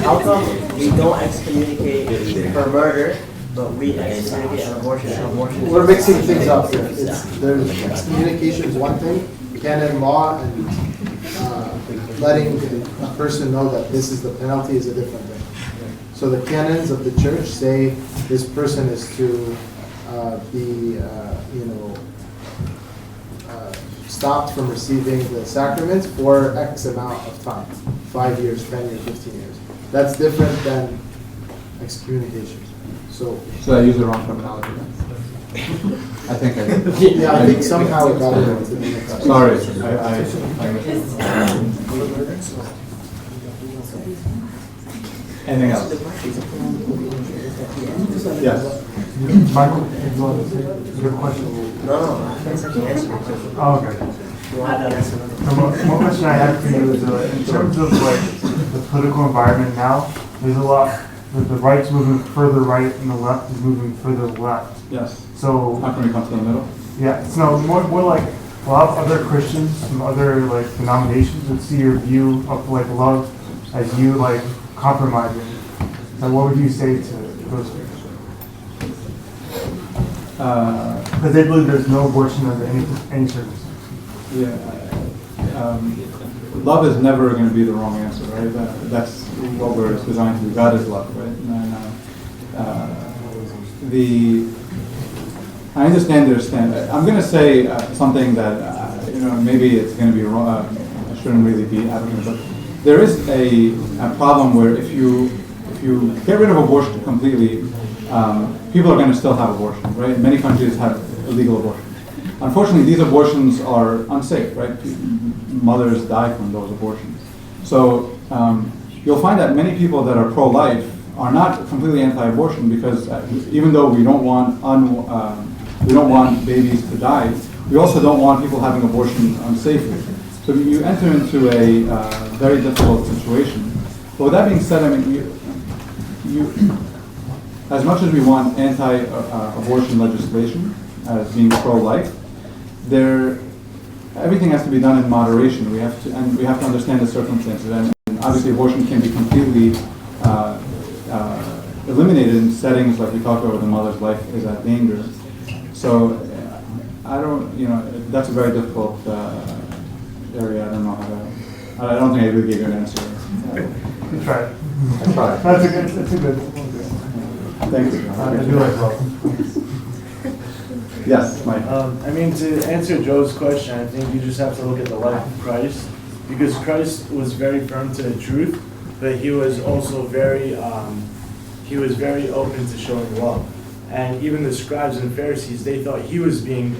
How come we don't excommunicate for murder, but we excommunicate an abortion? We're mixing things up here. Excommunication is one thing, canon law and letting a person know that this is the penalty is a different thing. So the canons of the church say this person is to be, stopped from receiving the sacraments for X amount of time, 5 years, 10 years, 15 years. That's different than excommunication. So I use the wrong terminology then? I think I did. yeah, I think somehow it got into the next. Sorry, anything else? Yes. Michael, you want to say your question? No, I said you answered the question. Oh, okay. You want that answer? One question I had for you is, in terms of like the political environment now, there's a lot, the right's moving further right and the left is moving further left. Yes. So, How can we come to the middle? yeah, so more like a lot of other Christians from other like denominations would see your view of like love as you like compromising. So what would you say to those people? Because they believe there's no abortion under any circumstance. Yeah. Love is never going to be the wrong answer, right? That's what we're designed to do. God is love, right? I understand. I'm going to say something that maybe it's going to be wrong. I shouldn't really be adamant, but there is a problem where if you get rid of abortion completely, people are going to still have abortion, right? Many countries have illegal abortion. Unfortunately, these abortions are unsafe, right? Mothers die from those abortions. So you'll find that many people that are pro-life are not completely anti-abortion because even though we don't want babies to die, we also don't want people having abortions unsafely. So you enter into a very difficult situation. But with that being said, I mean, as much as we want anti-abortion legislation as being pro-life, everything has to be done in moderation. We have to understand the circumstances. And obviously, abortion can be completely eliminated in settings like we talked about, where the mother's life is at danger. So that's a very difficult area. I don't know how to. I don't think I really gave you an answer. You tried. I tried. That's a good. Thank you. I do like love. Yes, Mike. I mean, to answer Joe's question, I think you just have to look at the life of Christ, because Christ was very firm to the truth, but he was also very open to showing love. And even the scribes and Pharisees, they thought he was being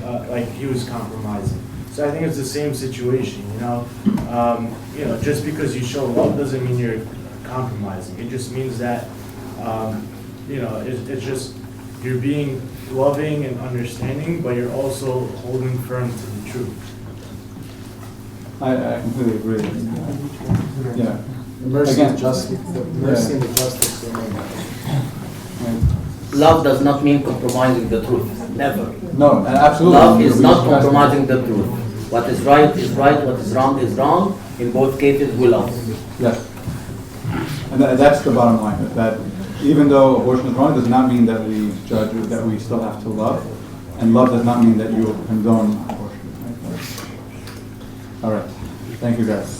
he was compromising. So I think it's the same situation, just because you show love doesn't mean you're compromising. It just means that, it's just you're being loving and understanding, but you're also holding firm to the truth. I completely agree. Yeah. The mercy Again, and justice. The mercy and the justice remain. Love does not mean compromising the truth. Never. No, absolutely. Love is not compromising the truth. What is right is right, what is wrong. In both cases, we love. Yes. And that's the bottom line, that even though abortion is wrong, does not mean that we judge, that we still have to love. And love does not mean that you condone abortion. Right? All right. Thank you, guys.